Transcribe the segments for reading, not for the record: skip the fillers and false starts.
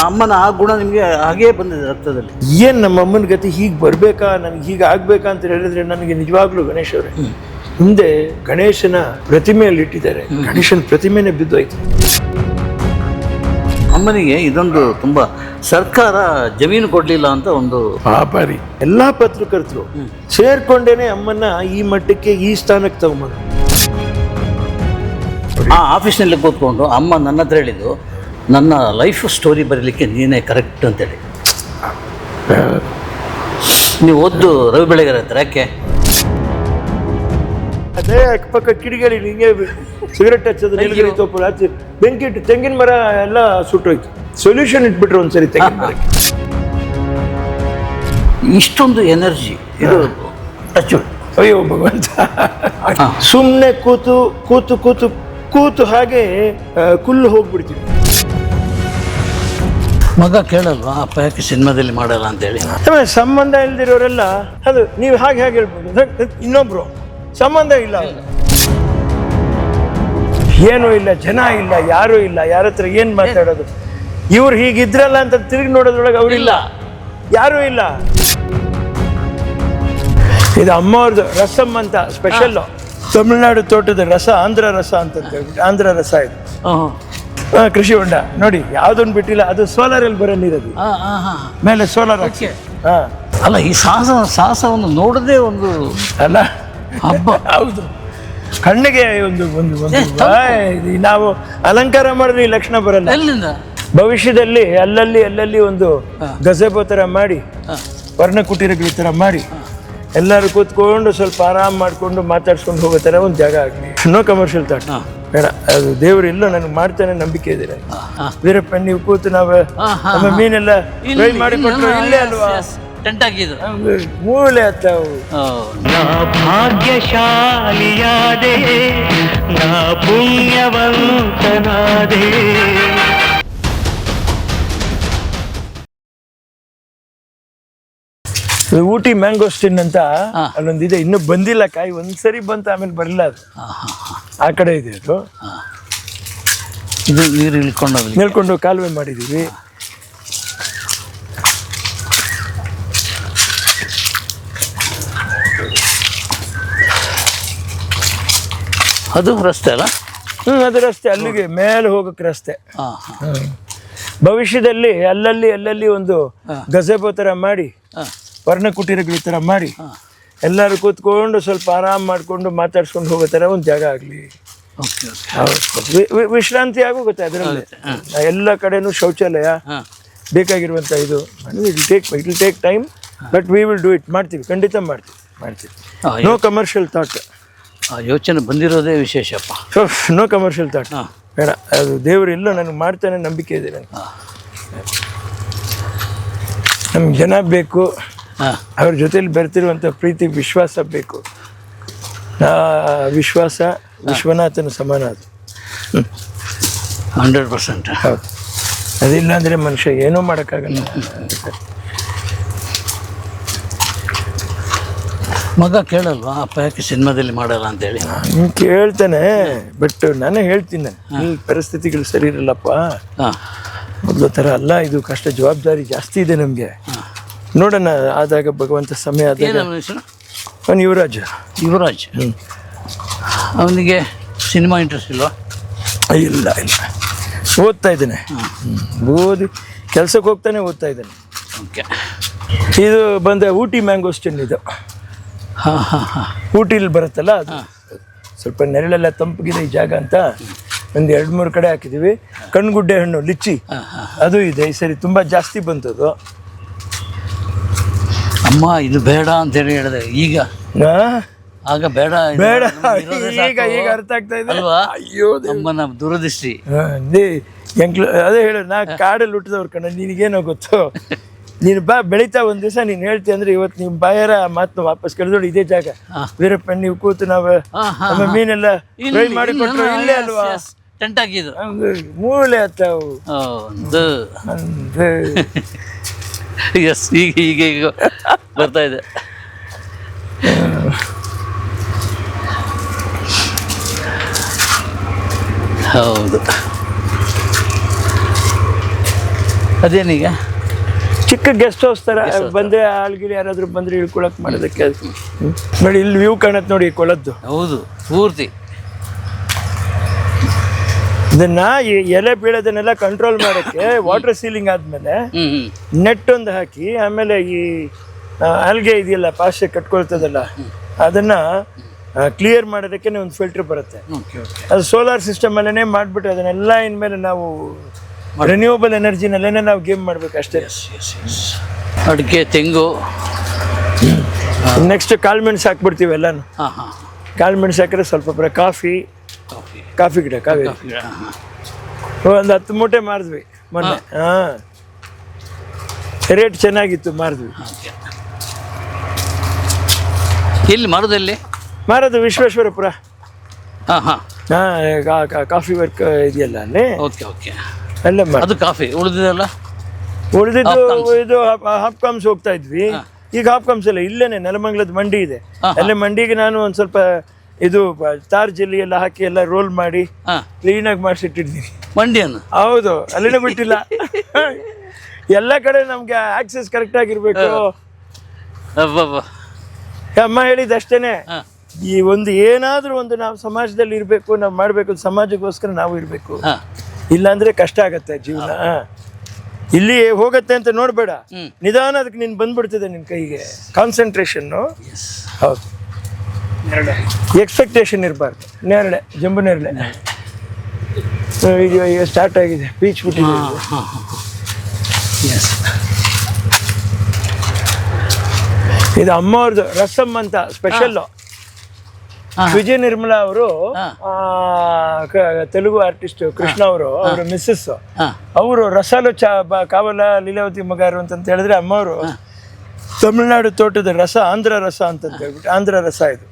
ಅಮ್ಮನ ಆ ಗುಣ ನಿಮಗೆ ಹಾಗೇ ಬಂದಿದೆ ರಕ್ತದಲ್ಲಿ. ಏನು ನಮ್ಮ ಅಮ್ಮನ ಗತಿ ಹೀಗೆ ಬರಬೇಕಾ, ನನಗೆ ಹೀಗೆ ಆಗಬೇಕಾ ಅಂತ ಹೇಳಿದ್ರೆ ನನಗೆ ನಿಜವಾಗ್ಲೂ ಗಣೇಶ್ ಅವರೇ, ಮುಂದೆ ಗಣೇಶನ ಪ್ರತಿಮೆಯಲ್ಲಿ ಇಟ್ಟಿದ್ದಾರೆ, ಗಣೇಶನ ಪ್ರತಿಮೆನೇ ಬಿದ್ದೋಯ್ತು. ಅಮ್ಮನಿಗೆ ಇದೊಂದು ತುಂಬ ಸರ್ಕಾರ ಜಮೀನು ಕೊಡಲಿಲ್ಲ ಅಂತ ಒಂದು ಪಾಪಾರಿ ಎಲ್ಲ ಪತ್ರಕರ್ತರು ಸೇರ್ಕೊಂಡೇನೆ ಅಮ್ಮನ್ನ ಈ ಮಟ್ಟಕ್ಕೆ ಈ ಸ್ಥಾನಕ್ಕೆ ತಗೊಂಬಂದ್ರು. ಆ ಆಫೀಸ್ನಲ್ಲಿ ಕೂತ್ಕೊಂಡು ಅಮ್ಮ ನನ್ನ ಹತ್ರ ಹೇಳಿದ್ದು, ನನ್ನ ಲೈಫ್ ಸ್ಟೋರಿ ಬರೀಲಿಕ್ಕೆ ನೀನೇ ಕರೆಕ್ಟ್ ಅಂತೇಳಿ. ನೀವು ಓದ್ದು ರವಿ ಬೆಳಗೆರೆ ಹತ್ರ ಯಾಕೆ? ಅದೇ ಅಕ್ಕಪಕ್ಕ ಕಿಡಿಗೇಡಿ ಹಿಂಗೆ ಸಿಗರೆಟ್ ಹಚ್ಚೋದು, ನೀಲಗಿರಿ ತೋಪು ಹಚ್ಚಿ ಬೆಂಕಿ ಇಟ್ಟು ತೆಂಗಿನ ಮರ ಎಲ್ಲ ಸುಟ್ಟೋಯ್ತು. ಸೊಲ್ಯೂಷನ್ ಇಟ್ಬಿಟ್ರು ಒಂದ್ಸರಿ ತೆಂಗಿನ ಮರಕ್ಕೆ. ಇಷ್ಟೊಂದು ಎನರ್ಜಿ ಇದು ಟಚ್. ಅಯ್ಯೋ ಭಗವಂತ, ಸುಮ್ಮನೆ ಕೂತು ಕೂತು ಕೂತು ಕೂತು ಹಾಗೆ ಕುಲ್ಲು ಹೋಗ್ಬಿಡ್ತೀವಿ. ಮಗ ಕೇಳಲ್ವಾ ಅಪ್ಪ ಯಾಕೆ ಸಿನಿಮಾದಲ್ಲಿ ಮಾಡಲ್ಲ ಅಂತೇಳಿ? ಸಂಬಂಧ ಇಲ್ದಿರೋರೆಲ್ಲ ಅದು ನೀವು ಹಾಗೆ ಹೇಗೆ ಹೇಳ್ಬೋದು. ಇನ್ನೊಬ್ರು ಸಂಬಂಧ ಇಲ್ಲ, ಏನೂ ಇಲ್ಲ, ಜನ ಇಲ್ಲ, ಯಾರೂ ಇಲ್ಲ, ಯಾರ ಹತ್ರ ಏನ್ ಮಾತಾಡೋದು. ಇವ್ರು ಹೀಗಿದ್ರಲ್ಲ ಅಂತ ತಿರುಗಿ ನೋಡೋದ್ರೊಳಗೆ ಅವ್ರಿಲ್ಲ, ಯಾರೂ ಇಲ್ಲ. ಇದು ಅಮ್ಮವ್ರದ್ದು ರಸಂ ಅಂತ ಸ್ಪೆಷಲ್, ತಮಿಳ್ನಾಡು ತೋಟದ ರಸ, ಆಂಧ್ರ ರಸ ಅಂತ ಹೇಳ್ಬಿಟ್ಟು, ಆಂಧ್ರ ರಸ ಇದು. ಕೃಷಿ ಹೊಂಡ ನೋಡಿ, ಯಾವ್ದೊಂದು ಬಿಟ್ಟಿಲ್ಲ. ಅದು ಸೋಲಾರ್ ಅಲ್ಲಿ ಬರೋ ನೀರದು, ಮೇಲೆ ಸೋಲಾರ್ ಹಾಕಿ. ಅಲ್ಲ, ಈ ಸಾಹಸವನ್ನು ನೋಡದೆ ಒಂದು ಅಲ್ಲ ಹಬ್ಬ. ಹೌದು, ಕಣ್ಣಿಗೆ ಒಂದು ಒಂದು ಒಂದು ನಾವು ಅಲಂಕಾರ ಮಾಡಿದ್ರೆ ಈ ಲಕ್ಷಣ ಬರಲ್ಲ. ಎಲ್ಲಿಂದ ಭವಿಷ್ಯದಲ್ಲಿ ಅಲ್ಲಲ್ಲಿ ಅಲ್ಲಲ್ಲಿ ಒಂದು ಗಜೆಬೋ ಥರ ಮಾಡಿ, ವರ್ಣ ಕುಟೀರಗಳ ಥರ ಮಾಡಿ, ಎಲ್ಲರೂ ಕೂತ್ಕೊಂಡು ಸ್ವಲ್ಪ ಆರಾಮ್ ಮಾಡ್ಕೊಂಡು ಮಾತಾಡ್ಸ್ಕೊಂಡು ಹೋಗೋ ಥರ ಒಂದು ಜಾಗ ಆಗಲಿ. ನೋ ಕಮರ್ಷಿಯಲ್ ಥಾಟ್ ಬೇಡ. ಅದು ದೇವರು ಎಲ್ಲೋ ನನಗೆ ಮಾಡ್ತಾನೆ ನಂಬಿಕೆ ಇದೆ. ವೀರಪ್ಪ ನೀವು ಕೂತು ನಾವು ನಮ್ಮ ಮೀನೆಲ್ಲ ಫ್ರೈ ಮಾಡಿಕೊಟ್ರು ಇಲ್ಲೇ ಅಲ್ವಾ ಟೆಂಟ್ ಹಾಕಿದ್ರು, ಮೂಲೆ ಹತ್ತವು. ಭಾಗ್ಯಶಾಲಿಯಾದೆ ನಾ ಪುಣ್ಯವಂತನಾದೆ. ಊಟಿ ಮ್ಯಾಂಗೋಸ್ಟಿನ್ ಅಂತ ಅಲ್ಲೊಂದಿದೆ, ಇನ್ನೂ ಬಂದಿಲ್ಲ ಕಾಯಿ. ಒಂದ್ಸರಿ ಬಂತು, ಆಮೇಲೆ ಬರಲ್ಲ. ಅದು ಆ ಕಡೆ ಇದೆ. ಅದು ಇದು ನೀರು ನಿಲ್ಕೊಂಡು ಕಾಲುವೆ ಮಾಡಿದೀವಿ. ಅದು ರಸ್ತೆ ಅಲ್ಲ? ಅದು ರಸ್ತೆ, ಅಲ್ಲಿಗೆ ಮೇಲೆ ಹೋಗಕ್ಕೆ ರಸ್ತೆ. ಭವಿಷ್ಯದಲ್ಲಿ ಅಲ್ಲಲ್ಲಿ ಅಲ್ಲಲ್ಲಿ ಒಂದು ಗಜೆಬೋ ಥರ ಮಾಡಿ, ವರ್ಣ ಕುಟೀರಗಳ ಥರ ಮಾಡಿ, ಎಲ್ಲರೂ ಕೂತ್ಕೊಂಡು ಸ್ವಲ್ಪ ಆರಾಮ್ ಮಾಡ್ಕೊಂಡು ಮಾತಾಡ್ಸ್ಕೊಂಡು ಹೋಗೋ ಥರ ಒಂದು ಜಾಗ ಆಗಲಿ. ವಿಶ್ರಾಂತಿ ಆಗೋಗುತ್ತೆ ಅದರಲ್ಲಿ. ಎಲ್ಲ ಕಡೆನೂ ಶೌಚಾಲಯ ಬೇಕಾಗಿರುವಂಥ ಇದು. It will take time, but we will do it. ಮಾಡ್ತೀವಿ, ಖಂಡಿತ ಮಾಡ್ತೀವಿ. No commercial thought. ಯೋಚನೆ ಬಂದಿರೋದೇ ವಿಶೇಷಪ್ಪ. ನೋ ಕಮರ್ಷಿಯಲ್ ಥಾಟ್ ಬೇಡ. ಅದು ದೇವರು ಎಲ್ಲೋ ನನಗೆ ಮಾಡ್ತಾನೆ ನಂಬಿಕೆ ಇದೆ. ನಮ್ಗೆ ಜನ ಬೇಕು, ಅವ್ರ ಜೊತೆಲಿ ಬರ್ತಿರುವಂಥ ಪ್ರೀತಿ ವಿಶ್ವಾಸ ಬೇಕು. ವಿಶ್ವಾಸ ವಿಶ್ವನಾಥನ ಸಮಾನ. ಅದು 100%. ಹೌದು, ಅದಿಲ್ಲ ಅಂದರೆ ಮನುಷ್ಯ ಏನೂ ಮಾಡೋಕ್ಕಾಗಲ್ಲ. ಮಗ ಕೇಳಲ್ವಾ ಅಪ್ಪ ಯಾಕೆ ಸಿನಿಮಾದಲ್ಲಿ ಮಾಡಲ್ಲ ಅಂತೇಳಿ? ಕೇಳ್ತಾನೆ, ಬಟ್ ನಾನೇ ಹೇಳ್ತೀನಿ, ಈ ಪರಿಸ್ಥಿತಿಗಳು ಸರಿ ಇರಲ್ಲಪ್ಪ, ಮೊದಲು ಥರ ಅಲ್ಲ, ಇದು ಕಷ್ಟ, ಜವಾಬ್ದಾರಿ ಜಾಸ್ತಿ ಇದೆ ನಮಗೆ. ನೋಡೋಣ, ಆದಾಗ ಭಗವಂತ ಸಮಯ ಆದಾಗ. ಅವನು ಯುವರಾಜ್. ಅವನಿಗೆ ಸಿನಿಮಾ ಇಂಟ್ರೆಸ್ಟ್ ಇಲ್ವಾ? ಇಲ್ಲ, ಓದ್ತಾ ಇದ್ದಾನೆ. ಓದಿ ಕೆಲ್ಸಕ್ಕೆ ಹೋಗ್ತಾನೆ, ಓದ್ತಾ ಇದ್ದಾನೆ. ಓಕೆ. ಇದು ಬಂದ ಊಟಿ ಮ್ಯಾಂಗೋಸ್ಟಿನ್. ಇದು ಊಟಿಲಿ ಬರುತ್ತಲ್ಲ, ಅದು ಸ್ವಲ್ಪ ನೆರಳೆಲ್ಲ ತಂಪಗಿದೆ ಈ ಜಾಗ ಅಂತ ಒಂದು 2-3 ಕಡೆ ಹಾಕಿದ್ದೀವಿ. ಕಣ್ಗುಡ್ಡೆ ಹಣ್ಣು, ಲಿಚ್ಚಿ, ಅದು ಇದೆ. ಈ ಸರಿ ತುಂಬ ಜಾಸ್ತಿ ಬಂತದು. ಅಮ್ಮ ಇದು ಬೇಡ ಅಂತೇಳಿ ಹೇಳಿದೆ, ಈಗ ಆಗ ಬೇಡ ಈಗ ಅರ್ಥ ಆಗ್ತಾ ಇದೆ ಅಲ್ವಾ? ಅಯ್ಯೋ ಅಮ್ಮನ ದುರದೃಷ್ಟಿ. ಅದೇ ಹೇಳು, ನಾ ಕಾಡಲ್ಲಿ ಹುಟ್ಟಿದವ್ರು ಕಣ, ನಿನಗೇನೋ ಗೊತ್ತು. ನೀನು ಬಾ, ಬೆಳೀತಾ ಒಂದು ದಿವಸ ನೀನು ಹೇಳ್ತಿ ಅಂದ್ರೆ ಇವತ್ತು ನಿಮ್ಮ ಬಾಯಾರ ಮಾತನ್ನ ವಾಪಸ್ ಕೇಳಿದೋಡು. ಇದೇ ಜಾಗ ವೀರಪ್ಪ, ನೀವು ಕೂತು ನಾವು ನಮ್ಮ ಮೀನೆಲ್ಲ ಫ್ರೈ ಮಾಡಿಕೊಟ್ರು ಇಲ್ಲೇ ಅಲ್ವಾ ಟೆಂಟ್ ಹಾಕಿದ್ರು, ಮೂಲೆ ಹತ್ತವು. ಎಸ್, ಈಗ ಬರ್ತಾ ಇದೆ. ಹೌದು, ಅದೇನೀಗ ಚಿಕ್ಕ ಗೆಸ್ಟ್ ಹೌಸ್ ಥರ ಬಂದರೆ ಆಳ್ಗಿಳಿ ಯಾರಾದರೂ ಬಂದರೆ ಇಳ್ಕೊಳಕ್ಕೆ ಮಾಡೋದಕ್ಕೆ ಅದು ನೋಡಿ ಇಲ್ಲಿ ವ್ಯೂ ಕಾಣತ್ತೆ ನೋಡಿ ಕೊಳದ್ದು. ಹೌದು ಪೂರ್ತಿ. ಇದನ್ನ ಈ ಎಲೆ ಬೀಳೋದನ್ನೆಲ್ಲ ಕಂಟ್ರೋಲ್ ಮಾಡೋಕ್ಕೆ ವಾಟರ್ ಸೀಲಿಂಗ್ ಆದಮೇಲೆ ನೆಟ್ ಒಂದು ಹಾಕಿ ಆಮೇಲೆ ಈ ಆಲ್ಗೆ ಇದೆಯಲ್ಲ ಪಾಶ್ಚರ್ ಕಟ್ಕೊಳ್ತದಲ್ಲ ಅದನ್ನು ಕ್ಲಿಯರ್ ಮಾಡೋದಕ್ಕೆ ಒಂದು ಫಿಲ್ಟರ್ ಬರುತ್ತೆ. ಅದು ಸೋಲಾರ್ ಸಿಸ್ಟಮ್ ಅಲ್ಲೇ ಮಾಡಿಬಿಟ್ಟು ಅದನ್ನೆಲ್ಲ ಇನ್ಮೇಲೆ ನಾವು ರಿನ್ಯೂವಬಲ್ ಎನರ್ಜಿನಲ್ಲೇ ನಾವು ಗೇಮ್ ಮಾಡಬೇಕು ಅಷ್ಟೇ. ಅಡಿಕೆ ತೆಂಗು ನೆಕ್ಸ್ಟ್ ಕಾಳುಮೆಣಸು ಹಾಕ್ಬಿಡ್ತೀವಿ ಎಲ್ಲಾನು. ಕಾಳುಮೆಣಸು ಹಾಕಿದ್ರೆ ಸ್ವಲ್ಪ ಕಾಫಿ ಗಿಡ ಒಂದು 10 ಮೂಟೆ ಮಾರಿದ್ವಿ ಮೊನ್ನೆ. ರೇಟ್ ಚೆನ್ನಾಗಿತ್ತು, ಮಾರಿದ್ವಿ. ಎಲ್ಲಿ ಮಾರೋದಲ್ಲಿ? ಮಾರೋದು ವಿಶ್ವೇಶ್ವರಪುರ. ಕಾಫಿ ವರ್ಕ್ ಇದೆಯಲ್ಲ ಅಲ್ಲಿ, ಅಲ್ಲೇ ಅದು ಕಾಫಿ. ಉಳಿದಿದ್ದು ಇದು ಹಾಪ್ಕಾಮ್ಸ್ ಹೋಗ್ತಾ ಇದ್ವಿ. ಈಗ ಹಾಪ್ಕಾಮ್ಸ್ ಎಲ್ಲ ಇಲ್ಲೇನೆ ನೆಲಮಂಗಲದ ಮಂಡಿ ಇದೆ, ಅಲ್ಲೇ ಮಂಡಿಗೆ ನಾನು ಒಂದು ಸ್ವಲ್ಪ ಇದು ತಾರ್ ಜೆಲ್ಲಿ ಎಲ್ಲ ಹಾಕಿ ಎಲ್ಲ ರೋಲ್ ಮಾಡಿ ಕ್ಲೀನಾಗಿ ಮಾಡಿಸಿಟ್ಟಿದ್ದೀನಿ ಮಂಡಿಯನ್ನು. ಹೌದು, ಅಲ್ಲಿನೇ ಬಿಟ್ಟಿಲ್ಲ. ಎಲ್ಲ ಕಡೆ ನಮ್ಗೆ ಆಕ್ಸೆಸ್ ಕರೆಕ್ಟ್ ಆಗಿರ್ಬೇಕು. ಅಮ್ಮ ಹೇಳಿದ್ದು ಅಷ್ಟೇನೆ, ಈ ಒಂದು ಏನಾದ್ರೂ ಒಂದು ನಾವು ಸಮಾಜದಲ್ಲಿ ಇರಬೇಕು, ನಾವು ಮಾಡಬೇಕು, ಸಮಾಜಕ್ಕೋಸ್ಕರ ನಾವು ಇರಬೇಕು. ಇಲ್ಲಾಂದ್ರೆ ಕಷ್ಟ ಆಗತ್ತೆ ಜೀವನ. ಇಲ್ಲಿ ಹೋಗತ್ತೆ ಅಂತ ನೋಡ್ಬೇಡ, ನಿಧಾನ ಅದಕ್ಕೆ ನೀನು ಬಂದ್ಬಿಡ್ತಿದೆ ನಿನ್ನ ಕೈಗೆ. ಕಾನ್ಸಂಟ್ರೇಷನ್ನು. ಹೌದು, ಎಕ್ಸ್ಪೆಕ್ಟೇಷನ್ ಇರಬಾರ್ದು. ನೇರಳೆ, ಜಂಬು ನೇರಳೆ ಈಗ ಸ್ಟಾರ್ಟ್ ಆಗಿದೆ, ಪೀಚ್ ಬಿಟ್ಟಿದೆ. ಇದು ಅಮ್ಮವ್ರದ್ದು ರಸಮ್ ಅಂತ ಸ್ಪೆಷಲ್ಲು. ವಿಜಯ ನಿರ್ಮಲಾ ಅವರು ತೆಲುಗು ಆರ್ಟಿಸ್ಟ್, ಕೃಷ್ಣ ಅವರು ಅವರ ಮಿಸ್ಸಸ್, ಅವರು ರಸಾಲು ಕಾವಲ ಲೀಲಾವತಿ ಮಗಾರು ಅಂತ ಹೇಳಿದ್ರೆ ಅಮ್ಮವರು ತಮಿಳ್ನಾಡು ತೋಟದ ರಸ, ಆಂಧ್ರ ರಸ ಅಂತ ಹೇಳ್ಬಿಟ್ಟು, ಆಂಧ್ರ ರಸ ಇದು.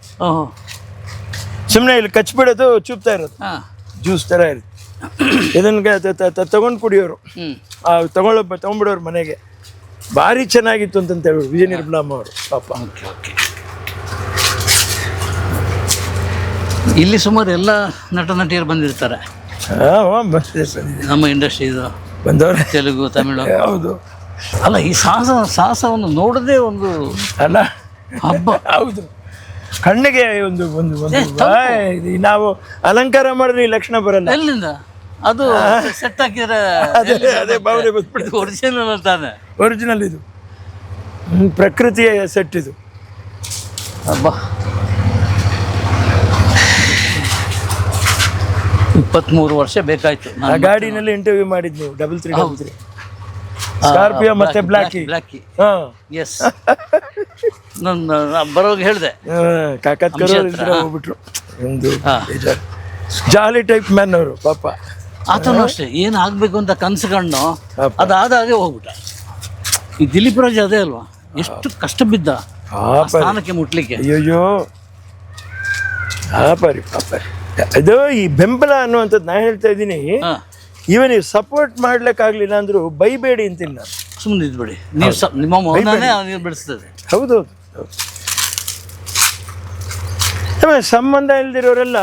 ಸುಮ್ಮನೆ ಇಲ್ಲಿ ಕಚ್ಬಿಡೋದು, ಚೂಪ್ತಾ ಇರೋದು, ಜ್ಯೂಸ್ ಥರ ಇರುತ್ತೆ. ಇದನ್ನ ತಗೊಂಡು ಕುಡಿಯೋರು, ತಗೊಂಡ್ಬಿಡೋರು ಮನೆಗೆ. ಭಾರಿ ಚೆನ್ನಾಗಿತ್ತು ಅಂತ ಹೇಳಿ ವಿಜಯ ನಿರ್ಮಲಾ ಅಮ್ಮ ಅವರು ಪಾಪ. ಇಲ್ಲಿ ಸುಮಾರು ಎಲ್ಲ ನಟ ನಟಿಯರು ಬಂದಿರ್ತಾರೆ ನಮ್ಮ ಇಂಡಸ್ಟ್ರಿದು, ಬಂದವ್ರೆ ತೆಲುಗು, ತಮಿಳು. ಹೌದು. ಅಲ್ಲ, ಈ ಸಾಹಸವನ್ನು ನೋಡೋದೇ ಒಂದು ಅಲ್ಲ ಹಬ್ಬ. ಹೌದು, ಕಣ್ಣಿಗೆ ಒಂದು ಒಂದು ನಾವು ಅಲಂಕಾರ ಮಾಡಿದ್ರೆ ಈ ಲಕ್ಷಣ ಬರಲ್ಲ. ಎಲ್ಲಿಂದ ಅದು ಸೆಟ್ ಹಾಕಿದ್ರೆ ಅದೇ ಭಾವನೆ ಬಂದ್ಬಿಟ್ಟು. ಒರಿಜಿನಲ್ ತಾನೆ, ಒರಿಜಿನಲ್ ಇದು, ಪ್ರಕೃತಿಯ ಸೆಟ್ ಇದು. ಹಬ್ಬ. 23 ವರ್ಷ ಬೇಕಾಯ್ತು. ಆ ಗಾಡಿನಲ್ಲಿ ಇಂಟರ್ವ್ಯೂ ಮಾಡಿದ್ ನೀವು, 333 ಸ್ಕಾರ್ಪಿಯೋ ಮತ್ತೆ ಬ್ಲಾಕಿ. ಎಸ್, ನನ್ನ ಬರೋವಾಗ ಹೇಳಿದೆ, ಕಾಕತ್ ಹೋಗ್ಬಿಟ್ರು. ಒಂದು ಜಾಲಿ ಟೈಪ್ ಮ್ಯಾನ್ ಅವರು ಪಾಪ. ಆತನು ಅಷ್ಟೇ, ಏನು ಆಗ್ಬೇಕು ಅಂತ ಕನಸು ಕಂಡು ಅದಾದಾಗೆ ಹೋಗ್ಬಿಟ್ಟ. ಈ ದಿಲೀಪ್ ರಾಜ್ ಅದೇ ಅಲ್ವಾ, ಎಷ್ಟು ಕಷ್ಟ ಬಿದ್ದ ಸ್ಥಾನಕ್ಕೆ ಮುಟ್ಲಿಕ್ಕೆ. ಅಯ್ಯೋ ಪಾಪರಿ ಪಾಪರಿ. ಇದು ಈ ಬೆಂಬಲ ಅನ್ನುವಂಥದ್ದು ನಾನು ಹೇಳ್ತಾ ಇದ್ದೀನಿ. ಇವನ್ ನೀವು ಸಪೋರ್ಟ್ ಮಾಡ್ಲಿಕ್ಕಾಗ್ಲಿಲ್ಲ ಅಂದ್ರು ಬೈಬೇಡಿ ಅಂತಿಲ್ಲ, ಸುಮ್ಮನೆ ಇದ್ಬಿಡಿ. ನೀವು ನಿಮ್ಮ ಮೌನನೇ ಅವನಿಗೆ ಬೆಳೆಸ್ತದೆ. ಹೌದು, ಸಂಬಂಧ ಇಲ್ದಿರೋರೆಲ್ಲ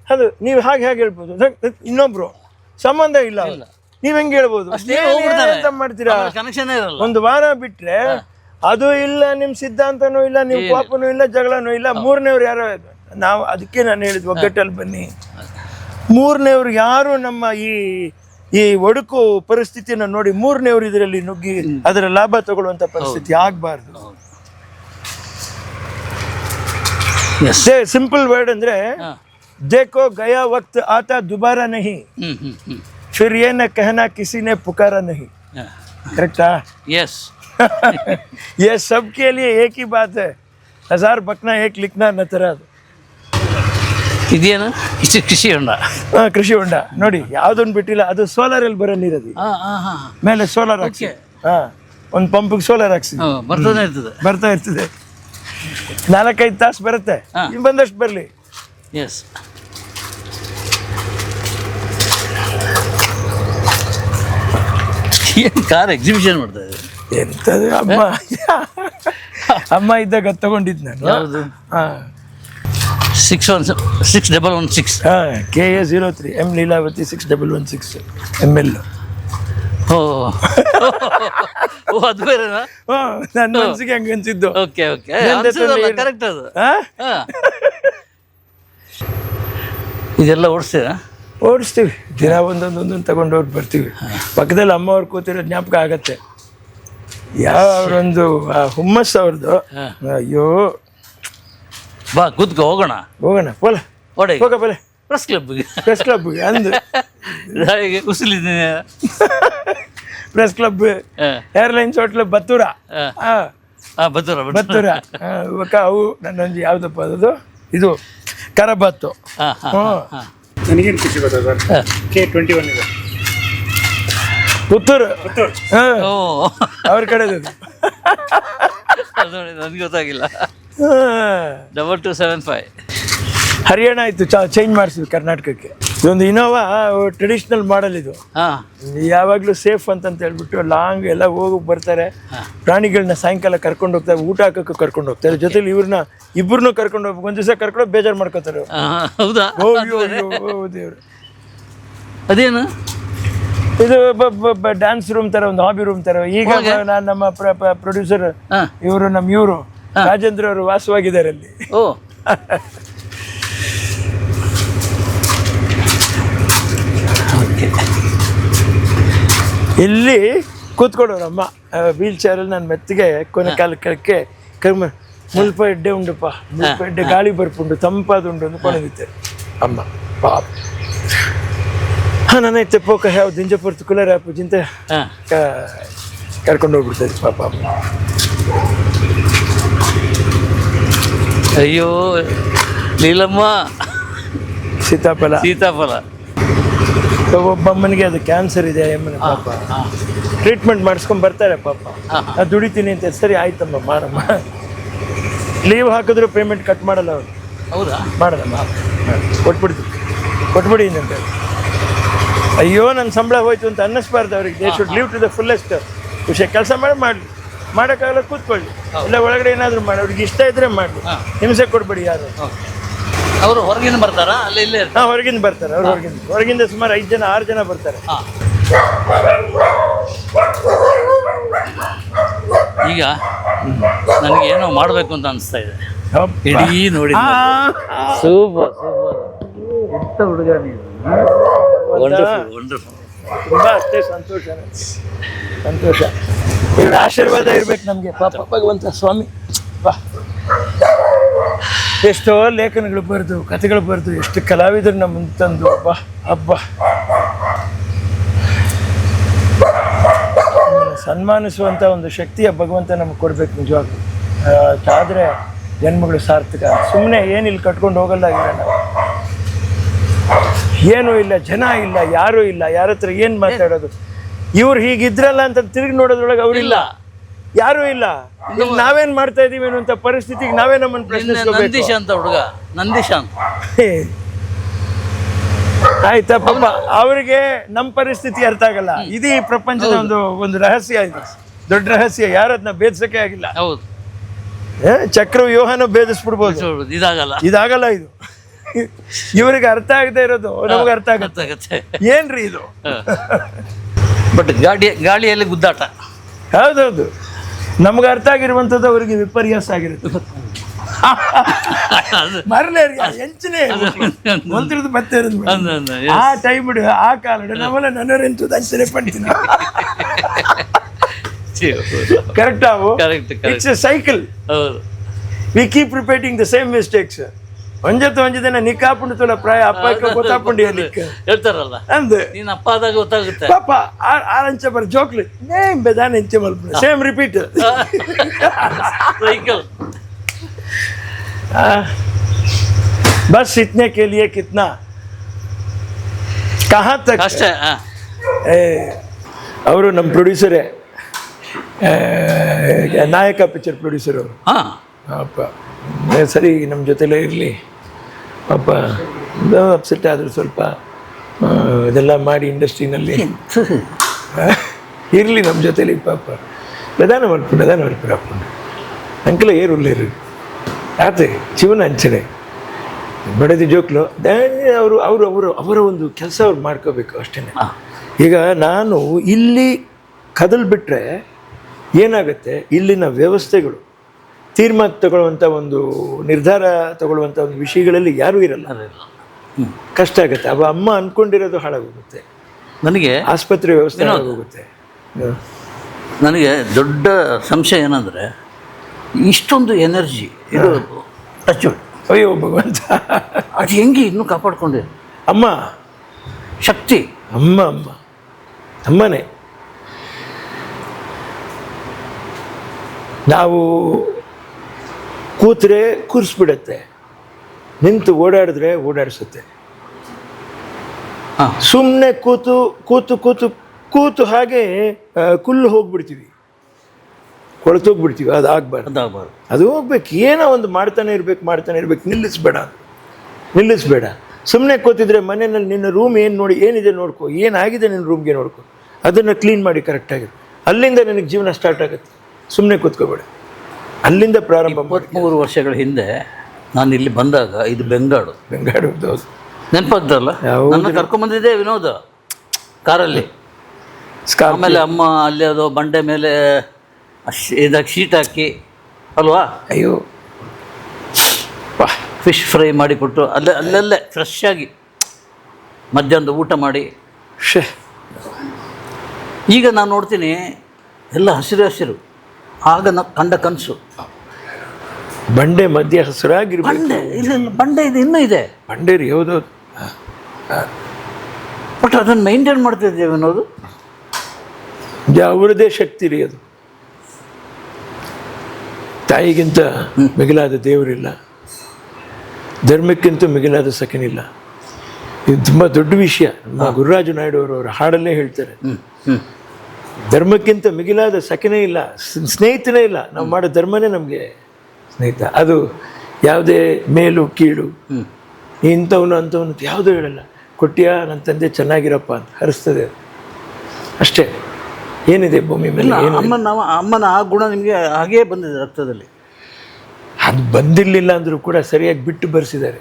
ಅದು ನೀವು ಹಾಗೆ ಹೇಳ್ಬೋದು. ಇನ್ನೊಬ್ರು ಸಂಬಂಧ ಇಲ್ಲ, ನೀವ್ ಹೆಂಗೆ ಹೇಳ್ಬೋದು? ಮಾಡ್ತೀರಾ? ಒಂದು ವಾರ ಬಿಟ್ರೆ ಅದು ಇಲ್ಲ, ನಿಮ್ ಸಿದ್ಧಾಂತನೂ ಇಲ್ಲ, ನಿಮ್ ಪಾಪನೂ ಇಲ್ಲ, ಜಗಳನೂ ಇಲ್ಲ. ಮೂರನೇವ್ರು ಯಾರೋ, ನಾವು ಅದಕ್ಕೆ ನಾನು ಹೇಳಿದ್ ಒಗ್ಗಟ್ಟಲ್ಲಿ ಬನ್ನಿ. ಮೂರನೇವ್ರು ಯಾರು ನಮ್ಮ ಈ ಒಡುಕು ಪರಿಸ್ಥಿತಿಯನ್ನು ನೋಡಿ ಮೂರನೇವ್ರು ಇದರಲ್ಲಿ ನುಗ್ಗಿ ಅದರ ಲಾಭ ತಗೊಳ್ಳುವಂತ ಪರಿಸ್ಥಿತಿ ಆಗ್ಬಾರ್ದು. ಸಿಂಪಲ್ ವರ್ಡ್ ಅಂದ್ರೆ, देखो गया वक्त आता दोबारा नहीं, फिर ये न कहना किसी ने पुकारा नहीं. करेक्टा? यस. ये सबके लिए एक ही बात है, 1000 बकना एक लिखना न तरह. ಇದೇನು ಕೃಷಿ ಹೊಂಡ? ಕೃಷಿ ಹೊಂಡ ನೋಡಿ, ಯಾವ್ದೊಂದು ಬಿಟ್ಟಿಲ್ಲ. ಅದು ಸೋಲಾರ್ ಅಲ್ಲಿ ಬರೋ ನೀರದು, ಮೇಲೆ ಸೋಲಾರ್ ಹಾಕ್ಸಿ, ಒಂದು ಪಂಪಿಗೆ ಸೋಲಾರ್ ಹಾಕ್ಸಿ, ಬರ್ತಾ ಇರ್ತದೆ. 4-5 ತಾಸು ಬರುತ್ತೆ, ಬಂದಷ್ಟು ಬರಲಿ. ಎಸ್. ಏನು ಕಾರ್ ಎಕ್ಸಿಬಿಷನ್ ಮಾಡ್ತಾ ಇದೆ? ಎಂಥದ್ದು ಅಮ್ಮ ಇದ್ದಾಗ ತಗೊಂಡಿದ್ದು ನಾನು. ಯಾವುದು? 616 KA 03 M ಲೀಲಾವತಿ 6116 ML. ಓ ಓ ಅದು ಬೇರೆನಾ? ನನ್ನ ಮನಸ್ಸಿಗೆ ಹಂಗೆ ಅನ್ಸಿದ್ದು. ಓಕೆ ಓಕೆ ಕರೆಕ್ಟ್ ಅದು. ಆ? ಹಾ. ಇದೆಲ್ಲ ಓಡಿಸ್ತೀರಾ? ಓಡಿಸ್ತೀವಿ ದಿನ ಒಂದೊಂದೊಂದೊಂದು ತಗೊಂಡು ಹೋಗಿ ಬರ್ತೀವಿ. ಪಕ್ಕದಲ್ಲಿ ಅಮ್ಮ ಅವ್ರು ಕೂತಿರೋ ಜ್ಞಾಪಕ ಆಗತ್ತೆ. ಯಾವೊಂದು ಹುಮ್ಮಸ್ ಅವ್ರದ್ದು. ಅಯ್ಯೋ ಬಾ ಕೂತ್ಕೋ ಹೋಗೋಣ. ಹೋಗೋಣ ಪೋಲ ಓಡಿ ಹೋಗ ಬಲೆ ಪ್ರೆಸ್ ಕ್ಲಬ್ಗೆ. ಪ್ರೆಸ್ ಕ್ಲಬ್ಗೆ ಅಂದು ಉಸಿಲಿದ್ದೀನಿ. ಪ್ರೆಸ್ ಕ್ಲಬ್, ಏರ್ಲೈನ್ಸ್ ಹೋಟ್ಲ್ ಬತ್ತೂರ. ಬತ್ತೂರ ಬತ್ತೂರ ಅವು ನನ್ನೊಂದು ಯಾವುದಪ್ಪ ಅದು ಇದು ಕರಬತ್ತು. ನನಗೇನು ಖುಷಿ ಗೊತ್ತಾ ಸರ್, K21 ಇದೆ ಪುತ್ತೂರು. ಓ ಅವ್ರ ಕಡೆದು ಅದು ನನಗೆ ಗೊತ್ತಾಗಿಲ್ಲ. 2275 ಹರಿಯಾಣ ಆಯಿತು, ಚೇಂಜ್ ಮಾಡಿಸಿದ್ವಿ ಕರ್ನಾಟಕಕ್ಕೆ. ಇದೊಂದು ಇನೋವಾ ಟ್ರೆಡಿಷ್ನಲ್ ಮಾಡಲ್ ಇದು. ಹಾಂ ಯಾವಾಗಲೂ ಸೇಫ್ ಅಂತಂತ ಹೇಳ್ಬಿಟ್ಟು ಲಾಂಗ್ ಎಲ್ಲ ಹೋಗಿ ಬರ್ತಾರೆ. ಪ್ರಾಣಿಗಳನ್ನ ಸಾಯಂಕಾಲ ಕರ್ಕೊಂಡು ಹೋಗ್ತಾರೆ, ಊಟ ಹಾಕೋಕ್ಕೆ ಕರ್ಕೊಂಡು ಹೋಗ್ತಾರೆ. ಜೊತೆಲಿ ಇವ್ರನ್ನ ಇಬ್ಬರನ್ನೂ ಕರ್ಕೊಂಡು ಹೋಗ್ಬೇಕು. ಒಂದು ದಿವಸ ಕರ್ಕೊಂಡು ಬೇಜಾರು ಮಾಡ್ಕೋತಾರೆ. ಹೌದಾ? ದೇವ್ರು. ಅದೇನು ಇದು ಡ್ಯಾನ್ಸ್ ರೂಮ್ ತರ, ಒಂದು ಹಾಬಿ ರೂಮ್ ತರ. ಈಗ ನಾನು ನಮ್ಮ ಪ್ರೊಡ್ಯೂಸರ್ ಇವರು ಇವರು ರಾಜೇಂದ್ರ ಅವರು ವಾಸವಾಗಿದ್ದಾರೆ ಅಲ್ಲಿ. ಓ ಇಲ್ಲಿ ಕೂತ್ಕೊಡೋರು ಅಮ್ಮ ವೀಲ್ ಚೇರಲ್ಲಿ. ನನ್ನ ಮೆತ್ತಿಗೆ ಕೊನೆ ಕಾಲ ಕೆಳಕ್ಕೆ ಕರ್ಮ ಮುಲ್ಪ ಎಡ್ಡೆ ಉಂಡುಪ್ಪ, ಮುಲ್ಪ ಎಡ್ಡೆ ಗಾಳಿ ಬರ್ಪುಂಡು ತಂಪಾದುಂಡು ಅಂದ್ಕೊಂಡಿದ್ದೆ ಅಮ್ಮ. ಪಾಪ ನನ್ನ ಐತೆ ಪೋಕ ಯಾವ ದಿಂಜಪುರ್ತು ಕುಲರ್ ಆಪು ಜಿಂತೆ ಕರ್ಕೊಂಡು ಹೋಗ್ಬಿಡ್ತಾರೆ ಪಾಪ ಅಮ್ಮ. ಅಯ್ಯೋ ಲೀಲಮ್ಮ, ಸೀತಾಫಲ ಒಬ್ಬಮ್ಮನಿಗೆ ಅದು ಕ್ಯಾನ್ಸರ್ ಇದೆ ಅಮ್ಮನ ಪಾಪ. ಟ್ರೀಟ್ಮೆಂಟ್ ಮಾಡಿಸ್ಕೊಂಡ್ ಬರ್ತಾರೆ ಪಾಪ. ನಾನು ದುಡಿತೀನಿ ಅಂತ. ಸರಿ ಆಯ್ತಮ್ಮ ಮಾಡಮ್ಮ, ಲೀವ್ ಹಾಕಿದ್ರು ಪೇಮೆಂಟ್ ಕಟ್ ಮಾಡಲ್ಲ ಅವರು. ಹೌದಾ? ಮಾಡಲ್ಲ, ಕೊಟ್ಬಿಡಿ ಅಂತ. ಅಯ್ಯೋ ನನ್ನ ಸಂಬಳ ಹೋಯ್ತು ಅಂತ ಅನ್ನಿಸ್ಬಾರ್ದು ಅವ್ರಿಗೆ. They should live to the fullest. ಖುಷಿ ಕೆಲಸ ಮಾಡಲಿ, ಮಾಡೋಕ್ಕಾಗಲ್ಲ ಕೂತ್ಕೊಳ್ಳಿ, ಇಲ್ಲ ಒಳಗಡೆ ಏನಾದರೂ ಮಾಡಿ. ಅವ್ರಿಗೆ ಇಷ್ಟ ಇದ್ರೆ ಮಾಡಲಿ, ಹಿಂಸೆ ಕೊಡ್ಬೇಡಿ ಯಾರು. ಅವರು ಹೊರಗಿನ ಬರ್ತಾರಾ? ಅಲ್ಲ ಇಲ್ಲೇ ಹಾಂ, ಹೊರಗಿಂದ ಬರ್ತಾರೆ. ಅವ್ರು ಹೊರಗಿಂದ ಸುಮಾರು 5 ಜನ 6 ಜನ ಬರ್ತಾರೆ. ಈಗ ನನಗೆ ಏನೋ ಮಾಡಬೇಕು ಅಂತ ಅನಿಸ್ತಾ ಇದೆ. ಇಡೀ ನೋಡಿ ಸೂಪರ್ ಎಂತ ಹುಡುಗ ನೀನು. ವಂಡರ್ಫುಲ್. ತುಂಬ ಅಷ್ಟೇ ಸಂತೋಷ. ಇವ್ರ ಆಶೀರ್ವಾದ ಇರ್ಬೇಕು ನಮಗೆ ಪಾಪ ಭಗವಂತ ಸ್ವಾಮಿ. ಬಾ, ಎಷ್ಟೋ ಲೇಖನಗಳು ಬರೆದು, ಕಥೆಗಳು ಬರೆದು, ಎಷ್ಟು ಕಲಾವಿದರನ್ನ ಮುಂದೆ ತಂದು ಬಾ ಹಬ್ಬ ಸನ್ಮಾನಿಸುವಂಥ ಒಂದು ಶಕ್ತಿಯ ಭಗವಂತ ನಮಗೆ ಕೊಡ್ಬೇಕು ನಿಜವಾಗ್ಲೂ. ಆದರೆ ಜನ್ಮಗಳು ಸಾರ್ಥಕ. ಸುಮ್ಮನೆ ಏನಿಲ್ಲಿ ಕಟ್ಕೊಂಡು ಹೋಗಲ್ಲ. ಇಲ್ಲ ನಾವು ಏನೂ ಇಲ್ಲ, ಜನ ಇಲ್ಲ, ಯಾರೂ ಇಲ್ಲ, ಯಾರ ಹತ್ರ ಏನು ಮಾತಾಡೋದು. ಇವ್ರು ಹೀಗಿದ್ರಲ್ಲ ಅಂತ ತಿರುಗಿ ನೋಡೋದ್ರೊಳಗೆ ಅವರಿಲ್ಲ, ಯಾರೂ ಇಲ್ಲ. ನಾವೇನ್ ಮಾಡ್ತಾ ಇದೀವಿ ಅನ್ನುವಂಥ ಪರಿಸ್ಥಿತಿಗೆ ನಾವೇ ನಮ್ಮನ್ನು ಪ್ರಶ್ನಿಸ್ಕೋಬೇಕು. ನಂದೀಶ ಅಂತ ಹುಡುಗ, ನಂದೀಶ ಅಂತ. ಆಯ್ತಾ ಪಾಪ, ಅವರಿಗೆ ನಮ್ಮ ಪರಿಸ್ಥಿತಿ ಅರ್ಥ ಆಗಲ್ಲ. ಇದು ಈ ಪ್ರಪಂಚದ ಒಂದು ರಹಸ್ಯ. ಇದು ದೊಡ್ಡ ರಹಸ್ಯ, ಯಾರದನ್ನ ಭೇದಿಸಕ್ಕೆ ಆಗಿಲ್ಲ. ಹೌದು, ಚಕ್ರವ್ಯೂಹನೂ ಭೇದಿಸ್ಬಿಡ್ಬೋದು, ಇದಾಗಲ್ಲ. ಇದು ಇವ್ರಿಗೆ ಅರ್ಥ ಆಗದೆ ಇರೋದು ನಮ್ಗೆ ಅರ್ಥ ಆಗತ್ತೆ. ಏನ್ರಿ ಇದು? ಬಟ್ ಗಾಳಿಯಲ್ಲಿ ಗುದ್ದಾಟ. ಹೌದೌದು, ನಮ್ಗೆ ಅರ್ಥ ಆಗಿರುವಂಥದ್ದು ಅವರಿಗೆ ವಿಪರ್ಯಾಸ ಆಗಿರುತ್ತೆ. ಮರಲೇ ಎಂಚನೆ ಒಂದ್ರದ್ದು ಮತ್ತೆ ಆ ಟೈಮ್ ಆ ಕಾಲ ನಮ್ಮಲ್ಲ ನನ್ನವರೆಂಟು ಅಂಚನೆ ಪಡ್ತೀನಿ. ಕರೆಕ್ಟ್ ಅವು. It's A cycle. We keep repeating the same mistakes. ಒಂದಿನ ನಿಕ್ಕಾಪುಂಡು ತುಲ ಪ್ರಾಯ ಅಪ್ಪಕ್ಕೆ ಗೊತ್ತಾಪುಂಡು ಹೇಳ್ತಾರಲ್ಲ, ಅಂದು ನೀನ್ ಅಪ್ಪ ಆದಾಗ ಗೊತ್ತಾಗುತ್ತೆ ಪಾಪ. ಆರಂಚ ಬರ್ Choksi name ಬೆದಾನ ಎಂಚೆ ಮಲ್ಪ same repeat cycle. बस इतने के लिए कितना कहाँ तक ಅಷ್ಟೇ. ಅವರು ನಮ್ಮ ಪ್ರೊಡ್ಯೂಸರೇ, ನಾಯಕ ಪಿಕ್ಚರ್ ಪ್ರೊಡ್ಯೂಸರ್ ಅವರು. ಅಪ್ಪ ಸರಿ ನಮ್ಮ ಜೊತೆಲೇ ಇರಲಿ ಪಾಪ. ಅಪ್ಸೆಟ್ ಆದರು ಸ್ವಲ್ಪ, ಇದೆಲ್ಲ ಮಾಡಿ ಇಂಡಸ್ಟ್ರಿನಲ್ಲಿ ಇರಲಿ ನಮ್ಮ ಜೊತೆಲಿ ಪಾಪ. ಪ್ರಧಾನ ವರ್ಪು ಅಂಕಲ ಏರುಲ್ಲೇರು ಆತೆ ಜೀವನ ಅಂಚನೆ ಬಡದಿ ಜೋಕ್ಲು. ಅವರು ಅವರ ಒಂದು ಕೆಲಸ ಅವ್ರು ಮಾಡ್ಕೋಬೇಕು ಅಷ್ಟೇ. ಈಗ ನಾನು ಇಲ್ಲಿ ಕದಲ್ಬಿಟ್ರೆ ಏನಾಗುತ್ತೆ, ಇಲ್ಲಿನ ವ್ಯವಸ್ಥೆಗಳು ತೀರ್ಮಾನ ತಗೊಳ್ಳುವಂಥ ಒಂದು ನಿರ್ಧಾರ ತಗೊಳ್ಳುವಂಥ ಒಂದು ವಿಷಯಗಳಲ್ಲಿ ಯಾರೂ ಇರಲ್ಲ. ಕಷ್ಟ ಆಗುತ್ತೆ. ಅಮ್ಮ ಅಂದ್ಕೊಂಡಿರೋದು ಹಾಳಾಗೋಗುತ್ತೆ, ನನಗೆ ಆಸ್ಪತ್ರೆ ವ್ಯವಸ್ಥೆ ಹಾಳಾಗೋಗುತ್ತೆ. ನನಗೆ ದೊಡ್ಡ ಸಂಶಯ ಏನಂದರೆ, ಇಷ್ಟೊಂದು ಎನರ್ಜಿ ಇದು ಟಚ್ ಅಯ್ಯೋ ಭಗವಂತ, ಅದು ಹೆಂಗೆ ಇನ್ನೂ ಕಾಪಾಡ್ಕೊಂಡಿದೆ? ಅಮ್ಮ ಶಕ್ತಿ ಅಮ್ಮನೇ. ನಾವು ಕೂತ್ರೆ ಕೂರಿಸ್ಬಿಡತ್ತೆ, ನಿಂತು ಓಡಾಡಿದ್ರೆ ಓಡಾಡಿಸುತ್ತೆ. ಸುಮ್ಮನೆ ಕೂತು ಕೂತು ಕೂತು ಕೂತು ಹಾಗೆ ಕುಲ್ಲು ಹೋಗ್ಬಿಡ್ತೀವಿ, ಕೊಳತೋಗ್ಬಿಡ್ತೀವಿ. ಅದು ಆಗಬಾರ್ದು. ಅದು ಹೋಗ್ಬೇಕು, ಏನೋ ಒಂದು ಮಾಡ್ತಾನೆ ಇರ್ಬೇಕು. ನಿಲ್ಲಿಸ್ಬೇಡ. ಸುಮ್ಮನೆ ಕೂತಿದ್ರೆ ಮನೆಯಲ್ಲಿ ನಿನ್ನ ರೂಮ್ ಏನಿದೆ ನೋಡ್ಕೊ, ಏನಾಗಿದೆ ನಿನ್ನ ರೂಮ್ಗೆ ನೋಡ್ಕೊ, ಅದನ್ನು ಕ್ಲೀನ್ ಮಾಡಿ ಕರೆಕ್ಟಾಗಿ. ಅಲ್ಲಿಂದ ನನಗೆ ಜೀವನ ಸ್ಟಾರ್ಟ್ ಆಗುತ್ತೆ. ಸುಮ್ಮನೆ ಕೂತ್ಕೋಬೇಡ, ಅಲ್ಲಿಂದ ಪ್ರಾರಂಭ. 23 ವರ್ಷಗಳ ಹಿಂದೆ ನಾನು ಇಲ್ಲಿ ಬಂದಾಗ ಇದು ಬೆಂಗಾಡು. ಹೌದು, ನೆನಪಾಗ್ತಲ್ಲ, ನನ್ನ ಕರ್ಕೊಂಬಂದಿದ್ದೆ ವಿನೋದ ಕಾರಲ್ಲಿ. ಆಮೇಲೆ ಅಮ್ಮ ಅಲ್ಲಿ ಅದು ಬಂಡೆ ಮೇಲೆ ಇದಾಗಿ ಶೀಟ್ ಹಾಕಿ ಅಲ್ವಾ, ಅಯ್ಯೋ ಫಿಶ್ ಫ್ರೈ ಮಾಡಿಕೊಟ್ಟು ಅಲ್ಲೇ ಫ್ರೆಶ್ ಆಗಿ ಮಧ್ಯಾಹ್ನದ ಊಟ ಮಾಡಿ. ಈಗ ನಾನು ನೋಡ್ತೀನಿ ಎಲ್ಲ ಹಸಿರು. ಆಗ ಕಂಡ ಕನಸು ಬಂಡೆ ಮಧ್ಯೆ ಹಸಿರಾಗಿರ್ಬೇಕು. ಬಂಡೆ ಇದೆ, ಇನ್ನೂ ಇದೆ ಬಂಡೆ ರೀ. ಹೌದೌದು. ಬಟ್ ಅದನ್ನು ಮೈಂಟೈನ್ ಮಾಡ್ತಿದ್ದೇವೆ ಅನ್ನೋದು ಅವರದೇ ಶಕ್ತಿ ರೀ. ಅದು ತಾಯಿಗಿಂತ ಮಿಗಿಲಾದ ದೇವರಿಲ್ಲ, ಧರ್ಮಕ್ಕಿಂತ ಮಿಗಿಲಾದ ಸಖನಿಲ್ಲ. ಇದು ತುಂಬ ದೊಡ್ಡ ವಿಷಯ. ನಮ್ಮ ಗುರುರಾಜ ನಾಯ್ಡು ಅವರ ಹಾಡಲ್ಲೇ ಹೇಳ್ತಾರೆ, ಧರ್ಮಕ್ಕಿಂತ ಮಿಗಿಲಾದ ಸಖನೇ ಇಲ್ಲ, ಸ್ನೇಹಿತನೇ ಇಲ್ಲ. ನಾವು ಮಾಡೋ ಧರ್ಮನೇ ನಮಗೆ ಸ್ನೇಹಿತ. ಅದು ಯಾವುದೇ ಮೇಲು ಕೀಳು, ಇಂಥವನು ಅಂಥವನು ಯಾವುದೂ ಹೇಳಲ್ಲ. ಕೊಟ್ಟಿಯಾ ನನ್ನ ತಂದೆ ಚೆನ್ನಾಗಿರಪ್ಪ ಅಂತ ಹರಿಸ್ತದೆ, ಅಷ್ಟೇ. ಏನಿದೆ ಭೂಮಿ ಮೇಲೆ? ಅಮ್ಮನ ಆ ಗುಣ ನಿಮಗೆ ಹಾಗೇ ಬಂದಿದೆ ರಕ್ತದಲ್ಲಿ. ಅದು ಬಂದಿರಲಿಲ್ಲ ಅಂದರೂ ಕೂಡ ಸರಿಯಾಗಿ ಬಿಟ್ಟು ಬರೆಸಿದ್ದಾರೆ.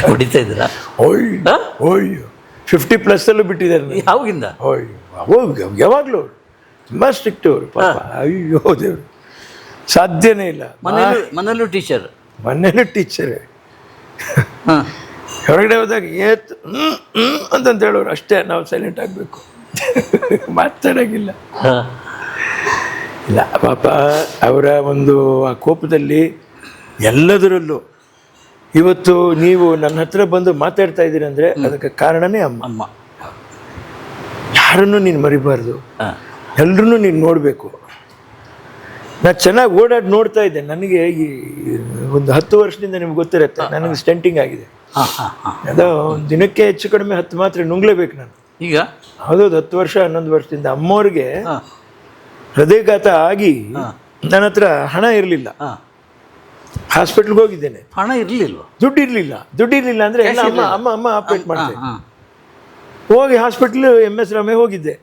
ಹೊಡಿತಾ ಇದ್ದೀರಾ? ಓಯ್ಯೋ 50+ ಬಿಟ್ಟಿದ್ದಾರೆ. ಯಾವಾಗಿಂದ? ಯಾವಾಗಲೂ ತುಂಬ ಸ್ಟ್ರಿಕ್ಟ್ ಅವರು ಪಾಪ. ಅಯ್ಯೋ ದೇವರು, ಸಾಧ್ಯನೇ ಇಲ್ಲ. ಮನೇಲೂ ಟೀಚರ್. ಮನೇಲೂ ಟೀಚರೇ. ಹೊರಗಡೆ ಹೋದಾಗ ಅಂತಂತ ಹೇಳೋರು ಅಷ್ಟೇ. ನಾವು ಸೈಲೆಂಟ್ ಆಗಬೇಕು, ಮಾತಾಡೋಂಗಿಲ್ಲ. ಇಲ್ಲ ಪಾಪ, ಅವರ ಒಂದು ಆ ಕೋಪದಲ್ಲಿ ಎಲ್ಲದರಲ್ಲೂ ಇವತ್ತು ನೀವು ನನ್ನ ಹತ್ರ ಬಂದು ಮಾತಾಡ್ತಾ ಇದ್ದೀರಿ ಅಂದರೆ ಅದಕ್ಕೆ ಕಾರಣನೇ ಅಮ್ಮ. ಯಾರನ್ನು ನೀನು ಮರಿಬಾರ್ದು, ಎಲ್ಲರೂ ನೀನು ನೋಡಬೇಕು. ನಾನು ಚೆನ್ನಾಗಿ ನೋಡ್ತಾ ಇದ್ದೆ. ನನಗೆ ಈ ಒಂದು 10 ವರ್ಷದಿಂದ ನಿಮ್ಗೆ ಗೊತ್ತಿರುತ್ತೆ, ನನಗೆ ಸ್ಟೆಂಟಿಂಗ್ ಆಗಿದೆ. ಅದು ದಿನಕ್ಕೆ ಹೆಚ್ಚು ಕಡಿಮೆ 10 ಮಾತ್ರೆ ನುಂಗ್ಲೇಬೇಕು ನಾನು ಈಗ. ಹೌದೌದು, 10 ವರ್ಷ 11 ವರ್ಷದಿಂದ. ಅಮ್ಮವ್ರಿಗೆ ಹೃದಯಘಾತ ಆಗಿ ನನ್ನ ಹತ್ರ ಹಣ ಇರಲಿಲ್ಲ. ಹಾಸ್ಪಿಟ್ಲ್ಗೆ ಹೋಗಿದ್ದೇನೆ. ಹಣ ಇರಲಿಲ್ಲ, ದುಡ್ಡು ಇರಲಿಲ್ಲ ಅಂದರೆ ಅಮ್ಮ ಆಪರೇಟ್ ಮಾಡ್ತಾರೆ. ಹೋಗಿ ಹಾಸ್ಪಿಟ್ಲ್ MS ರಾಮೇ ಹೋಗಿದ್ದೆ.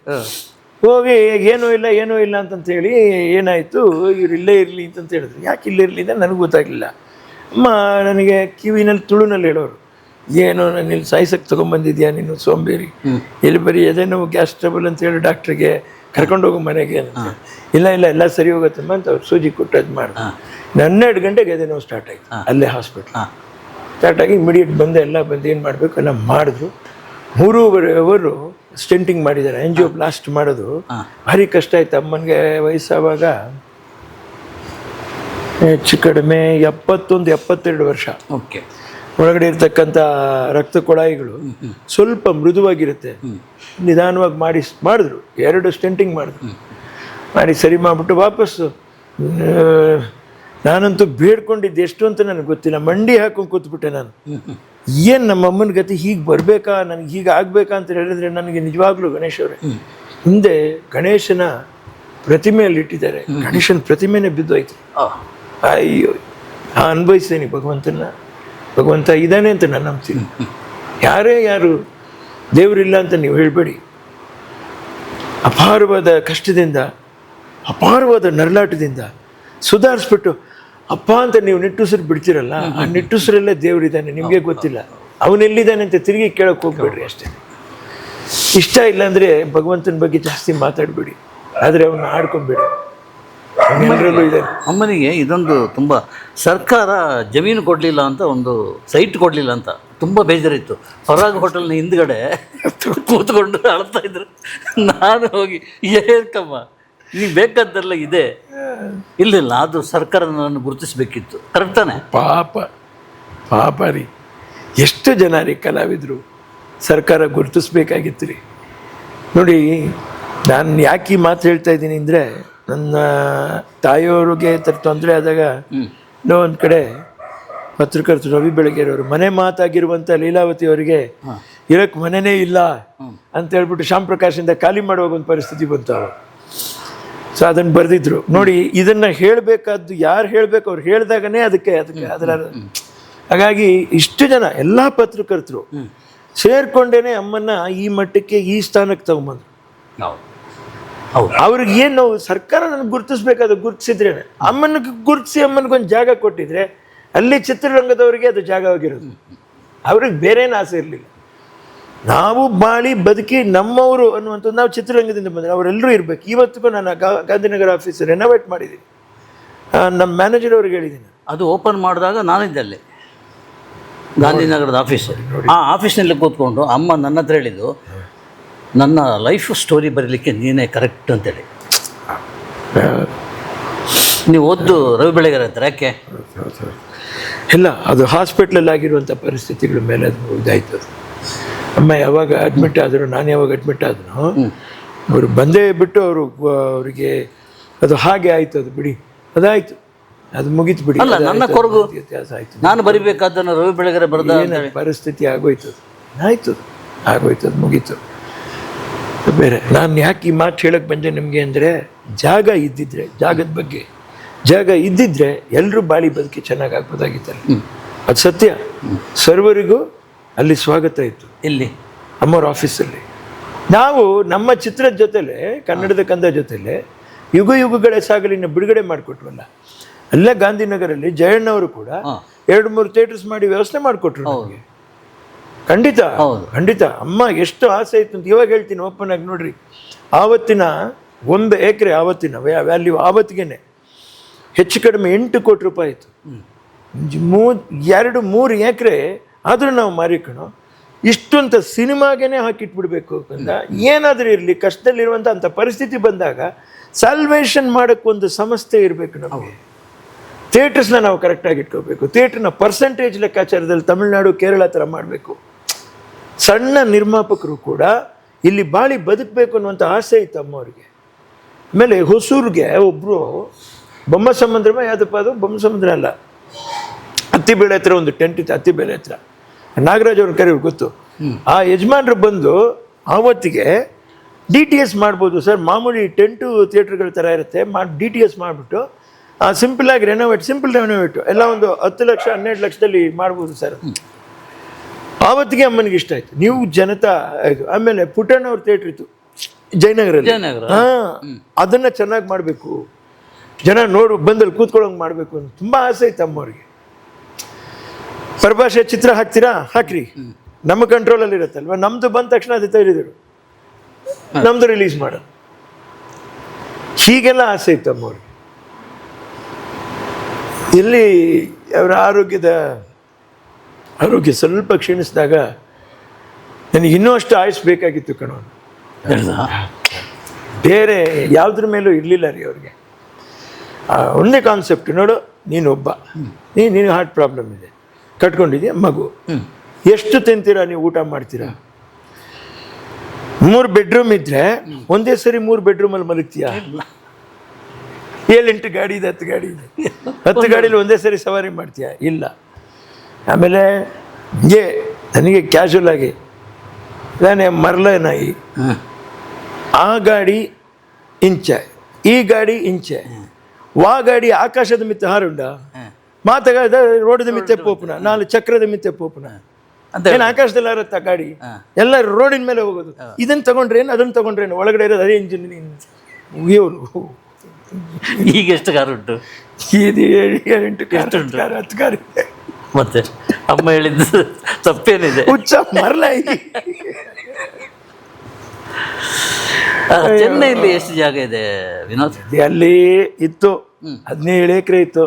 ಹೋಗಿ ಏನೂ ಇಲ್ಲ ಅಂತಂತೇಳಿ ಏನಾಯಿತು, ಇವ್ರು ಇಲ್ಲೇ ಇರಲಿ ಅಂತಂತ ಹೇಳಿದ್ರು. ಯಾಕೆ ಇಲ್ಲೇ ಇರಲಿ ಅಂತ ನನಗೆ ಗೊತ್ತಾಗಲಿಲ್ಲ. ಅಮ್ಮ ನನಗೆ ಕಿವಿನಲ್ಲಿ ತುಳುನಲ್ಲಿ ಹೇಳೋರು, ಏನು ನಾನು ಇಲ್ಲಿ ಸಾಯ್ಸಕ್ಕೆ ತೊಗೊಂಬಂದಿದ್ಯಾ ನೀನು ಸೋಂಬೇರಿ, ಇಲ್ಲಿ ಬರೀ ಅದೇನೋ ಗ್ಯಾಸ್ ಟ್ರಬಲ್ ಅಂತೇಳಿ ಡಾಕ್ಟ್ರಿಗೆ ಕರ್ಕೊಂಡೋಗೋ ಮನೆಗೆ ಅಂತ. ಇಲ್ಲ ಸರಿ ಹೋಗುತ್ತಮ್ಮ ಅಂತ ಅವ್ರು ಸೂಜಿ ಕೊಟ್ಟು ಅದು ಮಾಡಿದ್ರು. 12 ಗಂಟೆಗೆ ಅದೇ ನೋವು ಸ್ಟಾರ್ಟ್ ಆಯಿತು ಅಲ್ಲೇ ಹಾಸ್ಪಿಟ್ಲ್. ಸ್ಟಾರ್ಟ್ ಆಗಿ ಇಮಿಡಿಯೇಟ್ ಬಂದು ಏನು ಮಾಡಬೇಕು ಎಲ್ಲ ಮಾಡಿದ್ರು. 3.5 ಅವರು ಸ್ಟೆಂಟಿಂಗ್ ಮಾಡಿದ್ದಾರೆ. ಆಂಜಿಯೋಪ್ಲಾಸ್ಟ್ ಮಾಡೋದು ಭಾರಿ ಕಷ್ಟ ಆಯ್ತು. ಅಮ್ಮನಿಗೆ ವಯಸ್ಸಾವಾಗ ಹೆಚ್ಚು ಕಡಿಮೆ 71-72 ವರ್ಷ. ಓಕೆ. ಒಳಗಡೆ ಇರ್ತಕ್ಕಂಥ ರಕ್ತ ಕೊಳಾಯಿಗಳು ಸ್ವಲ್ಪ ಮೃದುವಾಗಿರುತ್ತೆ. ನಿಧಾನವಾಗಿ ಮಾಡಿದ್ರು. 2 ಸ್ಟೆಂಟಿಂಗ್ ಮಾಡಿ ಸರಿ ಮಾಡಿಬಿಟ್ಟು ವಾಪಸ್ಸು. ನಾನಂತೂ ಬೇಡ್ಕೊಂಡಿದ್ದು ಎಷ್ಟು ಅಂತ ನನಗೆ ಗೊತ್ತಿಲ್ಲ, ಮಂಡಿ ಹಾಕೊಂಡು ಕೂತ್ಬಿಟ್ಟೆ ನಾನು. ಏನು ನಮ್ಮ ಅಮ್ಮನ ಗತಿ ಹೀಗೆ ಬರಬೇಕಾ, ನನಗೆ ಹೀಗೆ ಆಗಬೇಕಾ ಅಂತ ಹೇಳಿದ್ರೆ ನನಗೆ ನಿಜವಾಗ್ಲೂ ಗಣೇಶವ್ರೆ, ಹಿಂದೆ ಗಣೇಶನ ಪ್ರತಿಮೆಯಲ್ಲಿ ಇಟ್ಟಿದ್ದಾರೆ. ಗಣೇಶನ ಪ್ರತಿಮೆನೇ ಬಿದ್ದೋಯ್ತು. ಅಯ್ಯೋ, ಅನ್ಭವಿಸ್ತೇನೆ ಭಗವಂತ ಇದ್ದಾನೆ ಅಂತ ನಾನು ನಂಬ್ತೀನಿ. ಯಾರು ದೇವರಿಲ್ಲ ಅಂತ ನೀವು ಹೇಳಬೇಡಿ. ಅಪಾರವಾದ ಕಷ್ಟದಿಂದ, ಅಪಾರವಾದ ನರಳಾಟದಿಂದ ಸುಧಾರಿಸ್ಬಿಟ್ಟು ಅಪ್ಪ ಅಂತ ನೀವು ನಿಟ್ಟುಸಿರು ಬಿಡ್ತೀರಲ್ಲ, ಆ ನಿಟ್ಟುಸಿರಲ್ಲೇ ದೇವರಿದ್ದಾನೆ. ನಿಮಗೆ ಗೊತ್ತಿಲ್ಲ ಅವನೆಲ್ಲಿದ್ದಾನೆ ಅಂತ ತಿರುಗಿ ಕೇಳಕ್ಕೆ ಹೋಗ್ಬೇಡ್ರಿ ಅಷ್ಟೇ. ಇಷ್ಟ ಇಲ್ಲ ಅಂದರೆ ಭಗವಂತನ ಬಗ್ಗೆ ಜಾಸ್ತಿ ಮಾತಾಡಬೇಡಿ, ಆದರೆ ಅವನ್ನ ಆಡ್ಕೊಂಬೇಡಿ. ಎಲ್ಲರಲ್ಲೂ ಇದೆ. ಅಮ್ಮನಿಗೆ ಇದೊಂದು ತುಂಬ ಸರ್ಕಾರ ಜಮೀನು ಕೊಡಲಿಲ್ಲ ಅಂತ, ಒಂದು ಸೈಟ್ ಕೊಡಲಿಲ್ಲ ಅಂತ ತುಂಬ ಬೇಜಾರಿತ್ತು. ಪರಾಗ್ ಹೋಟೆಲ್ನ ಹಿಂದ್ಗಡೆ ಕೂತ್ಕೊಂಡು ಅಳ್ತಾ ಇದ್ರು. ನಾನು ಹೋಗಿ ಏಕಮ್ಮ ಈಗ ಬೇಕಾದ್ದೆಲ್ಲ ಇದೆ, ಇಲ್ಲ ಅದು ಸರ್ಕಾರ ನನ್ನನ್ನು ಗುರುತಿಸ್ಬೇಕಿತ್ತು. ಕರೆಕ್ಟ್ ತಾನೆ? ಪಾಪ ರೀ, ಎಷ್ಟು ಜನ ರೀ ಕಲಾವಿದರು ಸರ್ಕಾರ ಗುರುತಿಸ್ಬೇಕಾಗಿತ್ತು ರೀ. ನೋಡಿ, ನಾನು ಯಾಕೆ ಈ ಮಾತು ಹೇಳ್ತಾ ಇದ್ದೀನಿ ಅಂದರೆ, ನನ್ನ ತಾಯಿಯವ್ರಿಗೆ ತೊಂದರೆ ಆದಾಗ ಇನ್ನೂ ಒಂದು ಕಡೆ ಪತ್ರಕರ್ತರು ರವಿ ಬೆಳಗೆರೆಯವರು ಮನೆ ಮಾತಾಗಿರುವಂಥ ಲೀಲಾವತಿ ಅವರಿಗೆ ಇರಕ್ಕೆ ಮನೆಯೇ ಇಲ್ಲ ಅಂತ ಹೇಳ್ಬಿಟ್ಟು ಶ್ಯಾಮ್ ಪ್ರಕಾಶಿಂದ ಖಾಲಿ ಮಾಡುವಾಗ ಒಂದು ಪರಿಸ್ಥಿತಿ ಬಂತು ಅವರು. ಸೊ ಅದನ್ನು ಬರೆದಿದ್ರು ನೋಡಿ. ಇದನ್ನು ಹೇಳಬೇಕಾದ್ದು ಯಾರು ಹೇಳಬೇಕು, ಅವ್ರು ಹೇಳಿದಾಗನೇ ಅದಕ್ಕೆ ಅದರ ಹಾಗಾಗಿ ಇಷ್ಟು ಜನ ಎಲ್ಲ ಪತ್ರಕರ್ತರು ಸೇರ್ಕೊಂಡೇನೆ ಅಮ್ಮನ್ನ ಈ ಮಟ್ಟಕ್ಕೆ ಈ ಸ್ಥಾನಕ್ಕೆ ತಗೊಂಬಂದ್ರು. ಅವ್ರಿಗೆ ಏನು ನಾವು ಸರ್ಕಾರ ನನಗೆ ಗುರುತಿಸ್ಬೇಕಾದ್ರೆ ಗುರುತಿಸಿದ್ರೇನೆ, ಅಮ್ಮನಿಗೆ ಗುರುತಿಸಿ ಅಮ್ಮನಿಗೊಂದು ಜಾಗ ಕೊಟ್ಟಿದ್ರೆ ಅಲ್ಲಿ ಚಿತ್ರರಂಗದವರಿಗೆ ಅದು ಜಾಗ ಆಗಿರೋದು. ಅವ್ರಿಗೆ ಬೇರೇನು ಆಸೆ ಇರಲಿಲ್ಲ. ನಾವು ಬಾಳಿ ಬದುಕಿ ನಮ್ಮವರು ಅನ್ನುವಂಥದ್ದು, ನಾವು ಚಿತ್ರರಂಗದಿಂದ ಬಂದರೆ ಅವರೆಲ್ಲರೂ ಇರಬೇಕು. ಇವತ್ತಿಗೂ ನಾನು ಗಾಂಧಿನಗರ ಆಫೀಸ್ ರೆನೋವೇಟ್ ಮಾಡಿದ್ದೀನಿ. ನಮ್ಮ ಮ್ಯಾನೇಜರ್ ಅವ್ರಿಗೆ ಹೇಳಿದ್ದೀನಿ. ಅದು ಓಪನ್ ಮಾಡಿದಾಗ ನಾನಿದ್ದೆ ಅಲ್ಲಿ ಗಾಂಧಿನಗರದ ಆಫೀಸ್. ಆ ಆಫೀಸ್ನಲ್ಲಿ ಕೂತ್ಕೊಂಡು ಅಮ್ಮ ನನ್ನ ಹತ್ರ ಹೇಳಿದ್ದು, ನನ್ನ ಲೈಫ್ ಸ್ಟೋರಿ ಬರೀಲಿಕ್ಕೆ ನೀನೇ ಕರೆಕ್ಟ್ ಅಂತೇಳಿ. ನೀವು ಓದ್ದು ರವಿ ಬೆಳಗೆರೆ ಹತ್ರ ಯಾಕೆ? ಇಲ್ಲ, ಅದು ಹಾಸ್ಪಿಟ್ಲಲ್ಲಿ ಆಗಿರುವಂಥ ಪರಿಸ್ಥಿತಿಗಳ ಮೇಲೆ ಅದು ಇದಾಯ್ತು. ಅಮ್ಮ ಯಾವಾಗ ಅಡ್ಮಿಟ್ ಆದರು, ನಾನು ಯಾವಾಗ ಅಡ್ಮಿಟ್ ಆದನು, ಅವರು ಬಂದೇ ಬಿಟ್ಟು ಅವರಿಗೆ ಅದು ಹಾಗೆ ಆಯಿತು. ಅದು ಬಿಡಿ, ಅದಾಯಿತು, ಅದು ಮುಗೀತು ಬಿಡಿ. ಅಲ್ಲ, ನನ್ನ ಕೊರಗು ಆಯಿತು. ನಾನು ಬರಿಬೇಕಾದ್ದನ್ನು ರವಿ ಬೆಳಗೆರೆ ಬರೆದ ಪರಿಸ್ಥಿತಿ ಆಗೋಯ್ತು. ಆಯಿತು, ಆಗೋಯ್ತು, ಅದು ಮುಗೀತು. ಬೇರೆ ನಾನು ಯಾಕೆ ಈ ಮಾತು ಹೇಳಕ್ಕೆ ಬಂದೆ ನಿಮಗೆ ಅಂದರೆ, ಜಾಗ ಇದ್ದಿದ್ರೆ, ಜಾಗದ ಬಗ್ಗೆ ಜಾಗ ಇದ್ದಿದ್ರೆ ಎಲ್ಲರೂ ಬಾಳಿ ಬದುಕಿ ಚೆನ್ನಾಗಿ ಆಗ್ಬೋದಾಗಿತ್ತಲ್ಲ. ಅದು ಸತ್ಯ. ಸರ್ವರಿಗೂ ಅಲ್ಲಿ ಸ್ವಾಗತ ಇತ್ತು, ಇಲ್ಲಿ ಅಮ್ಮವ್ರ ಆಫೀಸಲ್ಲಿ. ನಾವು ನಮ್ಮ ಚಿತ್ರದ ಜೊತೆಲೆ, ಕನ್ನಡದ ಕಂದ ಜೊತೆಲೆ ಯುಗಗಳ ಸಾಗಲಿನ ಬಿಡುಗಡೆ ಮಾಡಿಕೊಟ್ವಲ್ಲ. ಅಲ್ಲೇ ಗಾಂಧಿನಗರಲ್ಲಿ ಜಯಣ್ಣವರು ಕೂಡ 2-3 ಥಿಯೇಟರ್ಸ್ ಮಾಡಿ ವ್ಯವಸ್ಥೆ ಮಾಡಿಕೊಟ್ರು ನಮಗೆ. ಖಂಡಿತ ಖಂಡಿತ. ಅಮ್ಮ ಎಷ್ಟು ಆಸೆ ಇತ್ತು ಅಂತ ಇವಾಗ ಹೇಳ್ತೀನಿ ಓಪನ್ ಆಗಿ. ನೋಡ್ರಿ, ಆವತ್ತಿನ 1 ಎಕರೆ ಆವತ್ತಿನ ವ್ಯಾಲ್ಯೂ ಆವತ್ತಿಗೆ ಹೆಚ್ಚು ಕಡಿಮೆ 8 ಕೋಟಿ ರೂಪಾಯಿ ಇತ್ತು. 2-3 ಎಕರೆ ಆದರೂ ನಾವು ಮಾರಿಕಣೋ ಇಷ್ಟು ಅಂತ ಸಿನಿಮಾಗೇನೆ ಹಾಕಿಟ್ಬಿಡ್ಬೇಕು ಅಂತ. ಏನಾದರೂ ಇರಲಿ, ಕಷ್ಟದಲ್ಲಿರುವಂಥ ಅಂಥ ಪರಿಸ್ಥಿತಿ ಬಂದಾಗ ಸಾಲ್ವೇಷನ್ ಮಾಡೋಕ್ಕೊಂದು ಸಂಸ್ಥೆ ಇರಬೇಕು ನಮಗೆ. ಥಿಯೇಟರ್ಸ್ನ ನಾವು ಕರೆಕ್ಟಾಗಿ ಇಟ್ಕೋಬೇಕು. ಥಿಯೇಟ್ರನ್ನ ಪರ್ಸೆಂಟೇಜ್ ಲೆಕ್ಕಾಚಾರದಲ್ಲಿ ತಮಿಳುನಾಡು, ಕೇರಳ ಥರ ಮಾಡಬೇಕು. ಸಣ್ಣ ನಿರ್ಮಾಪಕರು ಕೂಡ ಇಲ್ಲಿ ಬಾಳಿ ಬದುಕಬೇಕು ಅನ್ನುವಂಥ ಆಸೆ ಇತ್ತು ಅಮ್ಮವ್ರಿಗೆ. ಆಮೇಲೆ ಹೊಸೂರಿಗೆ ಒಬ್ಬರು ಬೊಮ್ಮಸಮುದ್ರ, ಯಾವುದಪ್ಪ ಅದು ಬೊಮ್ಮಸಮುದ್ರ ಅಲ್ಲ, ಅತ್ತಿಬೇಳೆ ಹತ್ರ ಒಂದು ಟೆಂಟ್ ಇತ್ತು. ಅತ್ತಿಬೇಳೆ ಹತ್ರ ನಾಗರಾಜ್ ಅವ್ರನ್ನ ಕರೆಯವ್ರು ಗೊತ್ತು. ಆ ಯಜಮಾನ್ರು ಬಂದು ಆವತ್ತಿಗೆ DTS ಮಾಡ್ಬೋದು ಸರ್, ಮಾಮೂಲಿ ಟೆಂಟು ಥಿಯೇಟ್ರ್ಗಳ ಥರ ಇರುತ್ತೆ, DTS ಮಾಡಿಬಿಟ್ಟು ಸಿಂಪಲ್ ರೆನೋವೇಟು ಎಲ್ಲ ಒಂದು 10 ಲಕ್ಷ 12 ಲಕ್ಷದಲ್ಲಿ ಮಾಡ್ಬೋದು ಸರ್. ಆವತ್ತಿಗೆ ಅಮ್ಮನಿಗೆ ಇಷ್ಟ ಆಯಿತು. ನೀವು ಜನತಾ ಆಯಿತು. ಆಮೇಲೆ ಪುಟ್ಟಣ್ಣವ್ರ ಥಿಯೇಟ್ರ್ ಇತ್ತು ಜಯನಗರಲ್ಲಿ. ಅದನ್ನು ಚೆನ್ನಾಗಿ ಮಾಡಬೇಕು, ಜನ ಬಂದಲ್ಲಿ ಕೂತ್ಕೊಳ್ಳೋಂಗೆ ಮಾಡಬೇಕು ಅಂತ ತುಂಬ ಆಸೆ ಇತ್ತು ಅಮ್ಮವ್ರಿಗೆ. ಪರಭಾಷೆ ಚಿತ್ರ ಹಾಕ್ತೀರಾ, ಹಾಕ್ರಿ, ನಮ್ಮ ಕಂಟ್ರೋಲಲ್ಲಿ ಇರುತ್ತಲ್ವ. ನಮ್ಮದು ಬಂದ ತಕ್ಷಣ ಅದು ತೆಗೆದಿದ್ರು, ನಮ್ಮದು ರಿಲೀಸ್ ಮಾಡೋದು. ಹೀಗೆಲ್ಲ ಆಸೆ ಇತ್ತು ಅಮ್ಮವ್ರಿಗೆ. ಇಲ್ಲಿ ಅವರ ಆರೋಗ್ಯ ಸ್ವಲ್ಪ ಕ್ಷೀಣಿಸಿದಾಗ ನನಗೆ ಇನ್ನೂ ಅಷ್ಟು ಆಯುಸ್ ಬೇಕಾಗಿತ್ತು ಕಣೋ. ಬೇರೆ ಯಾವುದ್ರ ಮೇಲೂ ಇರಲಿಲ್ಲ ರೀ ಅವ್ರಿಗೆ. ಒಂದೇ ಕಾನ್ಸೆಪ್ಟ್, ನೋಡು ನೀನೊಬ್ಬ, ನೀನು ಹಾರ್ಟ್ ಪ್ರಾಬ್ಲಮ್ ಇದೆ, ಕಟ್ಕೊಂಡಿದ್ಯಾ ಮಗು, ಎಷ್ಟು ತಿಂತೀರಾ ನೀವು, ಊಟ ಮಾಡ್ತೀರಾ, 3 ಬೆಡ್ರೂಮ್ ಇದ್ರೆ ಒಂದೇ ಸರಿ 3 ಬೆಡ್ರೂಮಲ್ಲಿ ಮಲಗ್ತೀಯಾ? 7-8 ಗಾಡಿ ಇದೆ, 10 ಗಾಡಿ ಇದೆ, 10 ಗಾಡೀಲಿ ಒಂದೇ ಸರಿ ಸವಾರಿ ಮಾಡ್ತೀಯಾ? ಇಲ್ಲ. ಆಮೇಲೆ ನನಗೆ ಕ್ಯಾಶುವಲ್ ಆಗಿ ನಾನೇ ಮರಲ ನಾಯಿ, ಆ ಗಾಡಿ ಇಂಚೆ, ಈ ಗಾಡಿ ಇಂಚೆ, ವಾ ಗಾಡಿ ಆಕಾಶದ ಮಿತ್ತೆ ಹಾರುಂಡ, ಮಾತಾಗ ರೋಡದ ಮಿತ್ತೆ ಪೋಪುನ, 4 ಚಕ್ರದ ಮಿತ್ತೆ ಪೋಪುನ, ಏನು ಆಕಾಶದಲ್ಲಿ ಹಾರುತ್ತಾ ಗಾಡಿ? ಎಲ್ಲ ರೋಡಿನ ಮೇಲೆ ಹೋಗೋದು. ಇದನ್ನು ತಗೊಂಡ್ರೇನು, ಅದನ್ನು ತಗೊಂಡ್ರೇನು, ಒಳಗಡೆ ಇರೋದು ಅದೇ ಇಂಜಿನ್. ಇವರು ಈಗ ಎಷ್ಟು ಕಾರ್ ಉಂಟು? 7-8 ಕಾರ್, 10 ಕಾರ್ ಇದೆ. ಮತ್ತೆ ಅಮ್ಮ ಹೇಳಿದ್ದು ತಪ್ಪೇನಿದೆ? ಹುಚ್ಚ ಮರಲಾಯಿ. ಚೆನ್ನೈಲಿ ಎಷ್ಟು ಜಾಗ ಇದೆ ವಿನೋದ್? ಅಲ್ಲಿ ಇತ್ತು 17 ಎಕರೆ ಇತ್ತು.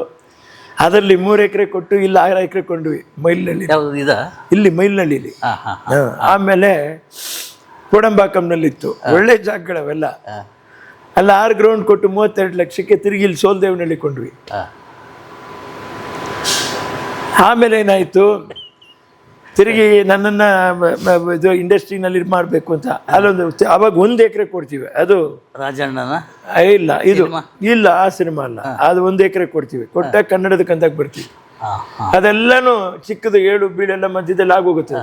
ಅದರಲ್ಲಿ 3 ಎಕರೆ ಕೊಟ್ಟು ಇಲ್ಲಿ 6 ಎಕರೆ ಕೊಂಡ್ವಿ ಮೈಲ್ನಳ್ಳಿ. ಯಾವುದು ಇದಾ? ಇಲ್ಲಿ ಮೈಲ್ನಳ್ಳಿಲಿ. ಹಾಂ ಹಾಂ ಆಮೇಲೆ ಕೋಡಂಬಾಕಂನಲ್ಲಿತ್ತು. ಒಳ್ಳೆ ಜಾಗಗಳವೆಲ್ಲ. ಅಲ್ಲಿ 6 ಗ್ರೌಂಡ್ ಕೊಟ್ಟು 32 ಲಕ್ಷಕ್ಕೆ ತಿರುಗಿ ಇಲ್ಲಿ ಸೋಲ್ದೇವನಹಳ್ಳಿ ಕೊಂಡ್ವಿ. ಆಮೇಲೆ ಏನಾಯಿತು, ತಿರುಗಿ ನನ್ನನ್ನು ಇದು ಇಂಡಸ್ಟ್ರಿನಲ್ಲಿ ಮಾಡಬೇಕು ಅಂತ ಅಲ್ಲೊಂದು ಅವಾಗ 1 ಎಕರೆ ಕೊಡ್ತೀವಿ. ಅದು ರಾಜಣ್ಣನ ಇಲ್ಲ, ಇದು ಇಲ್ಲ, ಆ ಸಿನಿಮಾ ಅಲ್ಲ, ಅದು 1 ಎಕರೆ ಕೊಡ್ತೀವಿ. ಕೊಟ್ಟಾಗ ಕನ್ನಡದ ಕಂದಾಗ ಬರ್ತೀವಿ. ಅದೆಲ್ಲಾನು ಚಿಕ್ಕದು 7 ಬೀಳೆಲ್ಲ ಮಧ್ಯದಲ್ಲಿ ಆಗೋಗುತ್ತೆ.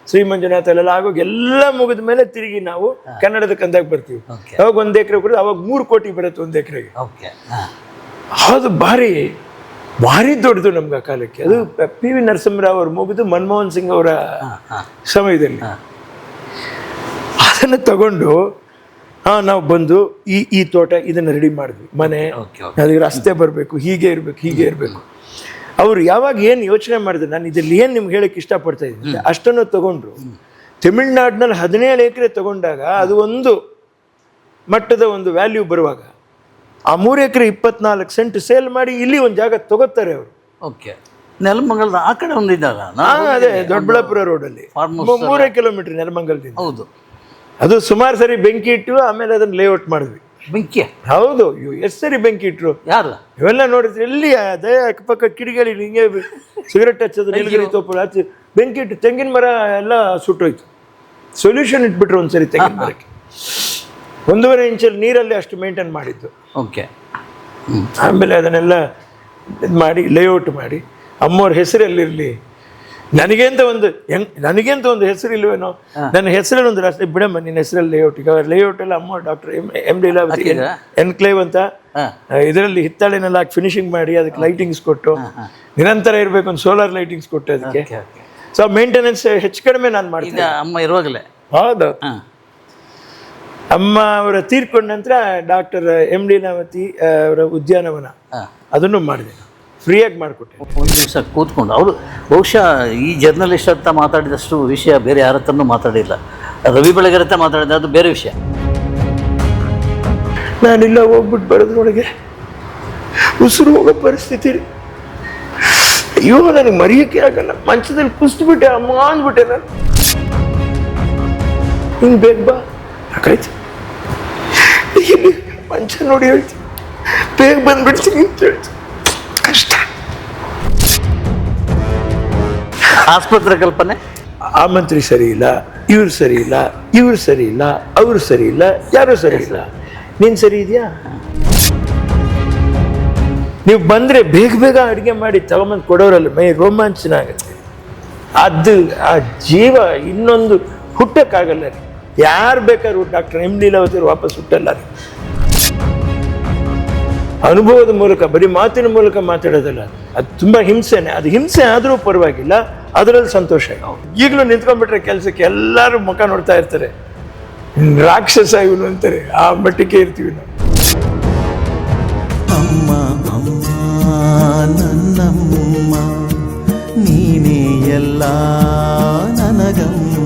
ಶ್ರೀ ಮಂಜುನಾಥ ಅಲ್ಲೆಲ್ಲ ಆಗೋಗಿ ಎಲ್ಲ ಮುಗಿದ ಮೇಲೆ ತಿರುಗಿ ನಾವು ಕನ್ನಡದ ಕಂದಾಗ ಬರ್ತೀವಿ. ಅವಾಗ 1 ಎಕರೆ ಕೊಡೋದು, ಅವಾಗ 3 ಕೋಟಿ ಬರುತ್ತೆ 1 ಎಕರೆಗೆ. ಅದು ಭಾರಿ ದೊಡ್ಡದು ನಮ್ಗೆ ಆ ಕಾಲಕ್ಕೆ. ಅದು PV ನರಸಿಂಹರಾವ್ ಅವ್ರು ಮುಗಿದು ಮನಮೋಹನ್ ಸಿಂಗ್ ಅವರ ಸಮಯದಲ್ಲಿ ಅದನ್ನು ತಗೊಂಡು ನಾವು ಬಂದು ಈ ತೋಟ ಇದನ್ನು ರೆಡಿ ಮಾಡಿದ್ವಿ. ಮನೆ ಅದಕ್ಕೆ ರಸ್ತೆ ಬರಬೇಕು, ಹೀಗೆ ಇರಬೇಕು. ಅವರು ಯಾವಾಗ ಏನು ಯೋಚನೆ ಮಾಡಿದ್ರು, ನಾನು ಇದರಲ್ಲಿ ಏನು ನಿಮ್ಗೆ ಹೇಳಕ್ಕೆ ಇಷ್ಟಪಡ್ತಾ ಇದ್ದೀನಿ, ಅಷ್ಟನ್ನು ತಗೊಂಡ್ರು. ತಮಿಳ್ನಾಡಿನಲ್ಲಿ 17 ಎಕರೆ ತಗೊಂಡಾಗ ಅದು ಒಂದು ಮಟ್ಟದ ಒಂದು ವ್ಯಾಲ್ಯೂ ಬರುವಾಗ ಆ 3 ಎಕರೆ 24 ಸೆಂಟ್ ಸೇಲ್ ಮಾಡಿ ಇಲ್ಲಿ ಒಂದು ಜಾಗ ತಗೋತಾರೆ ಅವರು. ಓಕೆ. ನೆಲಮಂಗಲದ ಆ ಕಡೆ ಒಂದು ಇದ್ದಾಗ ಅದೇ ದೊಡ್ಡಬಳ್ಳಾಪುರ ರೋಡಲ್ಲಿ 3 ಕಿಲೋಮೀಟರ್ ನೆಲಮಂಗಲದಿಂದ. ಹೌದು, ಅದು ಸುಮಾರು ಸರಿ ಬೆಂಕಿ ಇಟ್ಟು ಆಮೇಲೆ ಅದನ್ನು ಲೇಔಟ್ ಮಾಡಿದ್ವಿ. ಬೆಂಕಿ? ಹೌದು, ಎಷ್ಟು ಸರಿ ಬೆಂಕಿ ಇಟ್ರು. ಯಾರು ಇವೆಲ್ಲ ನೋಡಿದ್ರೆ ಎಲ್ಲಿ ಅದೇ ಅಕ್ಕಪಕ್ಕ ಕಿಡಿಗೇಲಿ ಹಿಂಗೆ ಸಿಗರೆಟ್ ಹಚ್ಚೋದು, ನೀಲಗಿರಿ ತೋಪು ಹಚ್ಚಿ ಬೆಂಕಿ ಇಟ್ಟು ತೆಂಗಿನ ಮರ ಎಲ್ಲ ಸುಟ್ಟೋಯ್ತು. ಸೊಲ್ಯೂಷನ್ ಇಟ್ಬಿಟ್ರು ಒಂದ್ಸರಿ ತೆಂಗಿನ ಮರಕ್ಕೆ. 1.5 ಇಂಚಲ್ಲಿ ನೀರಲ್ಲಿ ಅಷ್ಟು ಮೇಂಟೈನ್ ಮಾಡಿದ್ದು. ಓಕೆ. ಆಮೇಲೆ ಅದನ್ನೆಲ್ಲ ಇದು ಮಾಡಿ ಲೇಔಟ್ ಮಾಡಿ ಅಮ್ಮವ್ರ ಹೆಸರಲ್ಲಿರಲಿ, ನನಗೇಂತ ಒಂದು ಹೆಸರು ಇಲ್ವೇನೋ, ನನ್ನ ಹೆಸರಲ್ಲಿ ಒಂದು ರಸ್ತೆ ಬಿಡಮ್ಮ ನಿನ್ನ ಹೆಸರಲ್ಲಿ ಲೇಔಟ್. ಈಗ ಲೇಔಟ್ ಎಲ್ಲ ಅಮ್ಮ ಡಾಕ್ಟರ್ ಎಂ ಲೀಲಾವತಿ ಎನ್ಕ್ಲೇವ್ ಅಂತ ಇದರಲ್ಲಿ ಹಿತ್ತಾಳೆನೆಲ್ಲ ಹಾಕಿ ಫಿನಿಶಿಂಗ್ ಮಾಡಿ ಅದಕ್ಕೆ ಲೈಟಿಂಗ್ಸ್ ಕೊಟ್ಟು ನಿರಂತರ ಇರಬೇಕು, ಒಂದು ಸೋಲಾರ್ ಲೈಟಿಂಗ್ಸ್ ಕೊಟ್ಟು ಅದಕ್ಕೆ. ಸೊ ಮೇಂಟೆನೆನ್ಸ್ ಹೆಚ್ಚು ಕಡಿಮೆ ನಾನು ಮಾಡ್ತೀನಿ ಅಮ್ಮ ಇರುವಾಗಲೇ. ಹೌದು. ಅಮ್ಮ ಅವರ ತೀರ್ಕೊಂಡ ನಂತರ ಡಾಕ್ಟರ್ ಎಂ ಲೀಲಾವತಿ ಅವರ ಉದ್ಯಾನವನ ಅದನ್ನು ಮಾಡಿದೆ, ಫ್ರೀಯಾಗಿ ಮಾಡಿಕೊಟ್ಟೆ. ಒಂದು ದಿವಸ ಕೂತ್ಕೊಂಡು ಅವರು ಬಹುಶಃ ಈ ಜರ್ನಲಿಸ್ಟ್ ಅಂತ ಮಾತಾಡಿದಷ್ಟು ವಿಷಯ ಬೇರೆ ಯಾರ ಹತ್ರನೂ ಮಾತಾಡಿಲ್ಲ. ರವಿ ಬೆಳಗೆರೆ ಹತ್ರ ಮಾತಾಡಿದ, ಅದು ಬೇರೆ ವಿಷಯ. ನಾನಿಲ್ಲ ಹೋಗ್ಬಿಟ್ಟು ಬರೋದ್ರೊಳಗೆ ಉಸಿರು ಹೋಗೋ ಪರಿಸ್ಥಿತಿ. ಅಯ್ಯೋ, ನನಗೆ ಮರೆಯೋಕ್ಕೆ ಆಗಲ್ಲ. ಮಂಚದಲ್ಲಿ ಕುಸ್ದುಬಿಟ್ಟೆ, ಅಮ್ಮ ಅಂದ್ಬಿಟ್ಟೆ ನಾನು. ಹಿಂಗೆ ಬೇಗ ಬಾ ಯಾಕಾಯ್ತು, ಮಂಚ ನೋಡಿ ಹೇಳ್ತೀನಿ, ಬೇಗ ಬಂದ್ಬಿಡ್ತೀನಿ ಅಂತ ಹೇಳ್ತೀನಿ. ಕಷ್ಟ. ಆಸ್ಪತ್ರೆ ಕಲ್ಪನೆ. ಆ ಮಂತ್ರಿ ಸರಿ ಇಲ್ಲ, ಇವ್ರು ಸರಿ ಇಲ್ಲ, ಇವ್ರು ಸರಿ ಇಲ್ಲ, ಅವರು ಸರಿ ಇಲ್ಲ, ಯಾರು ಸರಿ ಇಲ್ಲ. ನೀನು ಸರಿ ಇದೆಯಾ? ನೀವು ಬಂದರೆ ಬೇಗ ಅಡುಗೆ ಮಾಡಿ ತಗೊಂಬಂದು ಕೊಡೋರಲ್ಲ, ಮೈ ರೋಮಾಂಚನ ಆಗುತ್ತೆ. ಅದು ಆ ಜೀವ ಇನ್ನೊಂದು ಹುಟ್ಟಕ್ಕಾಗಲ್ಲ ರೀ. ಯಾರು ಬೇಕಾದ್ರೂ ಡಾಕ್ಟರ್ ಎಂ ಲೀಲಾವತಿ ವಾಪಸ್ ಹುಟ್ಟಲ್ಲ ರೀ. ಅನುಭವದ ಮೂಲಕ, ಬರೀ ಮಾತಿನ ಮೂಲಕ ಮಾತಾಡೋದಲ್ಲ. ಅದು ತುಂಬ ಹಿಂಸೆನೆ. ಅದು ಹಿಂಸೆ ಆದರೂ ಪರವಾಗಿಲ್ಲ, ಅದರಲ್ಲಿ ಸಂತೋಷ. ಈಗಲೂ ನಿಂತ್ಕೊಂಡ್ಬಿಟ್ರೆ ಕೆಲಸಕ್ಕೆ ಎಲ್ಲರೂ ಮುಖ ನೋಡ್ತಾ ಇರ್ತಾರೆ, ರಾಕ್ಷಸ ಇವನು ಅಂತಾರೆ. ಆ ಮಟ್ಟಿಗೆ ಇರ್ತೀವಿ ನಾವು. ಅಮ್ಮ ಅಮ್ಮ ನನ್ನಮ್ಮ ನೀನೇ ಎಲ್ಲ ನನಗಮ್ಮ.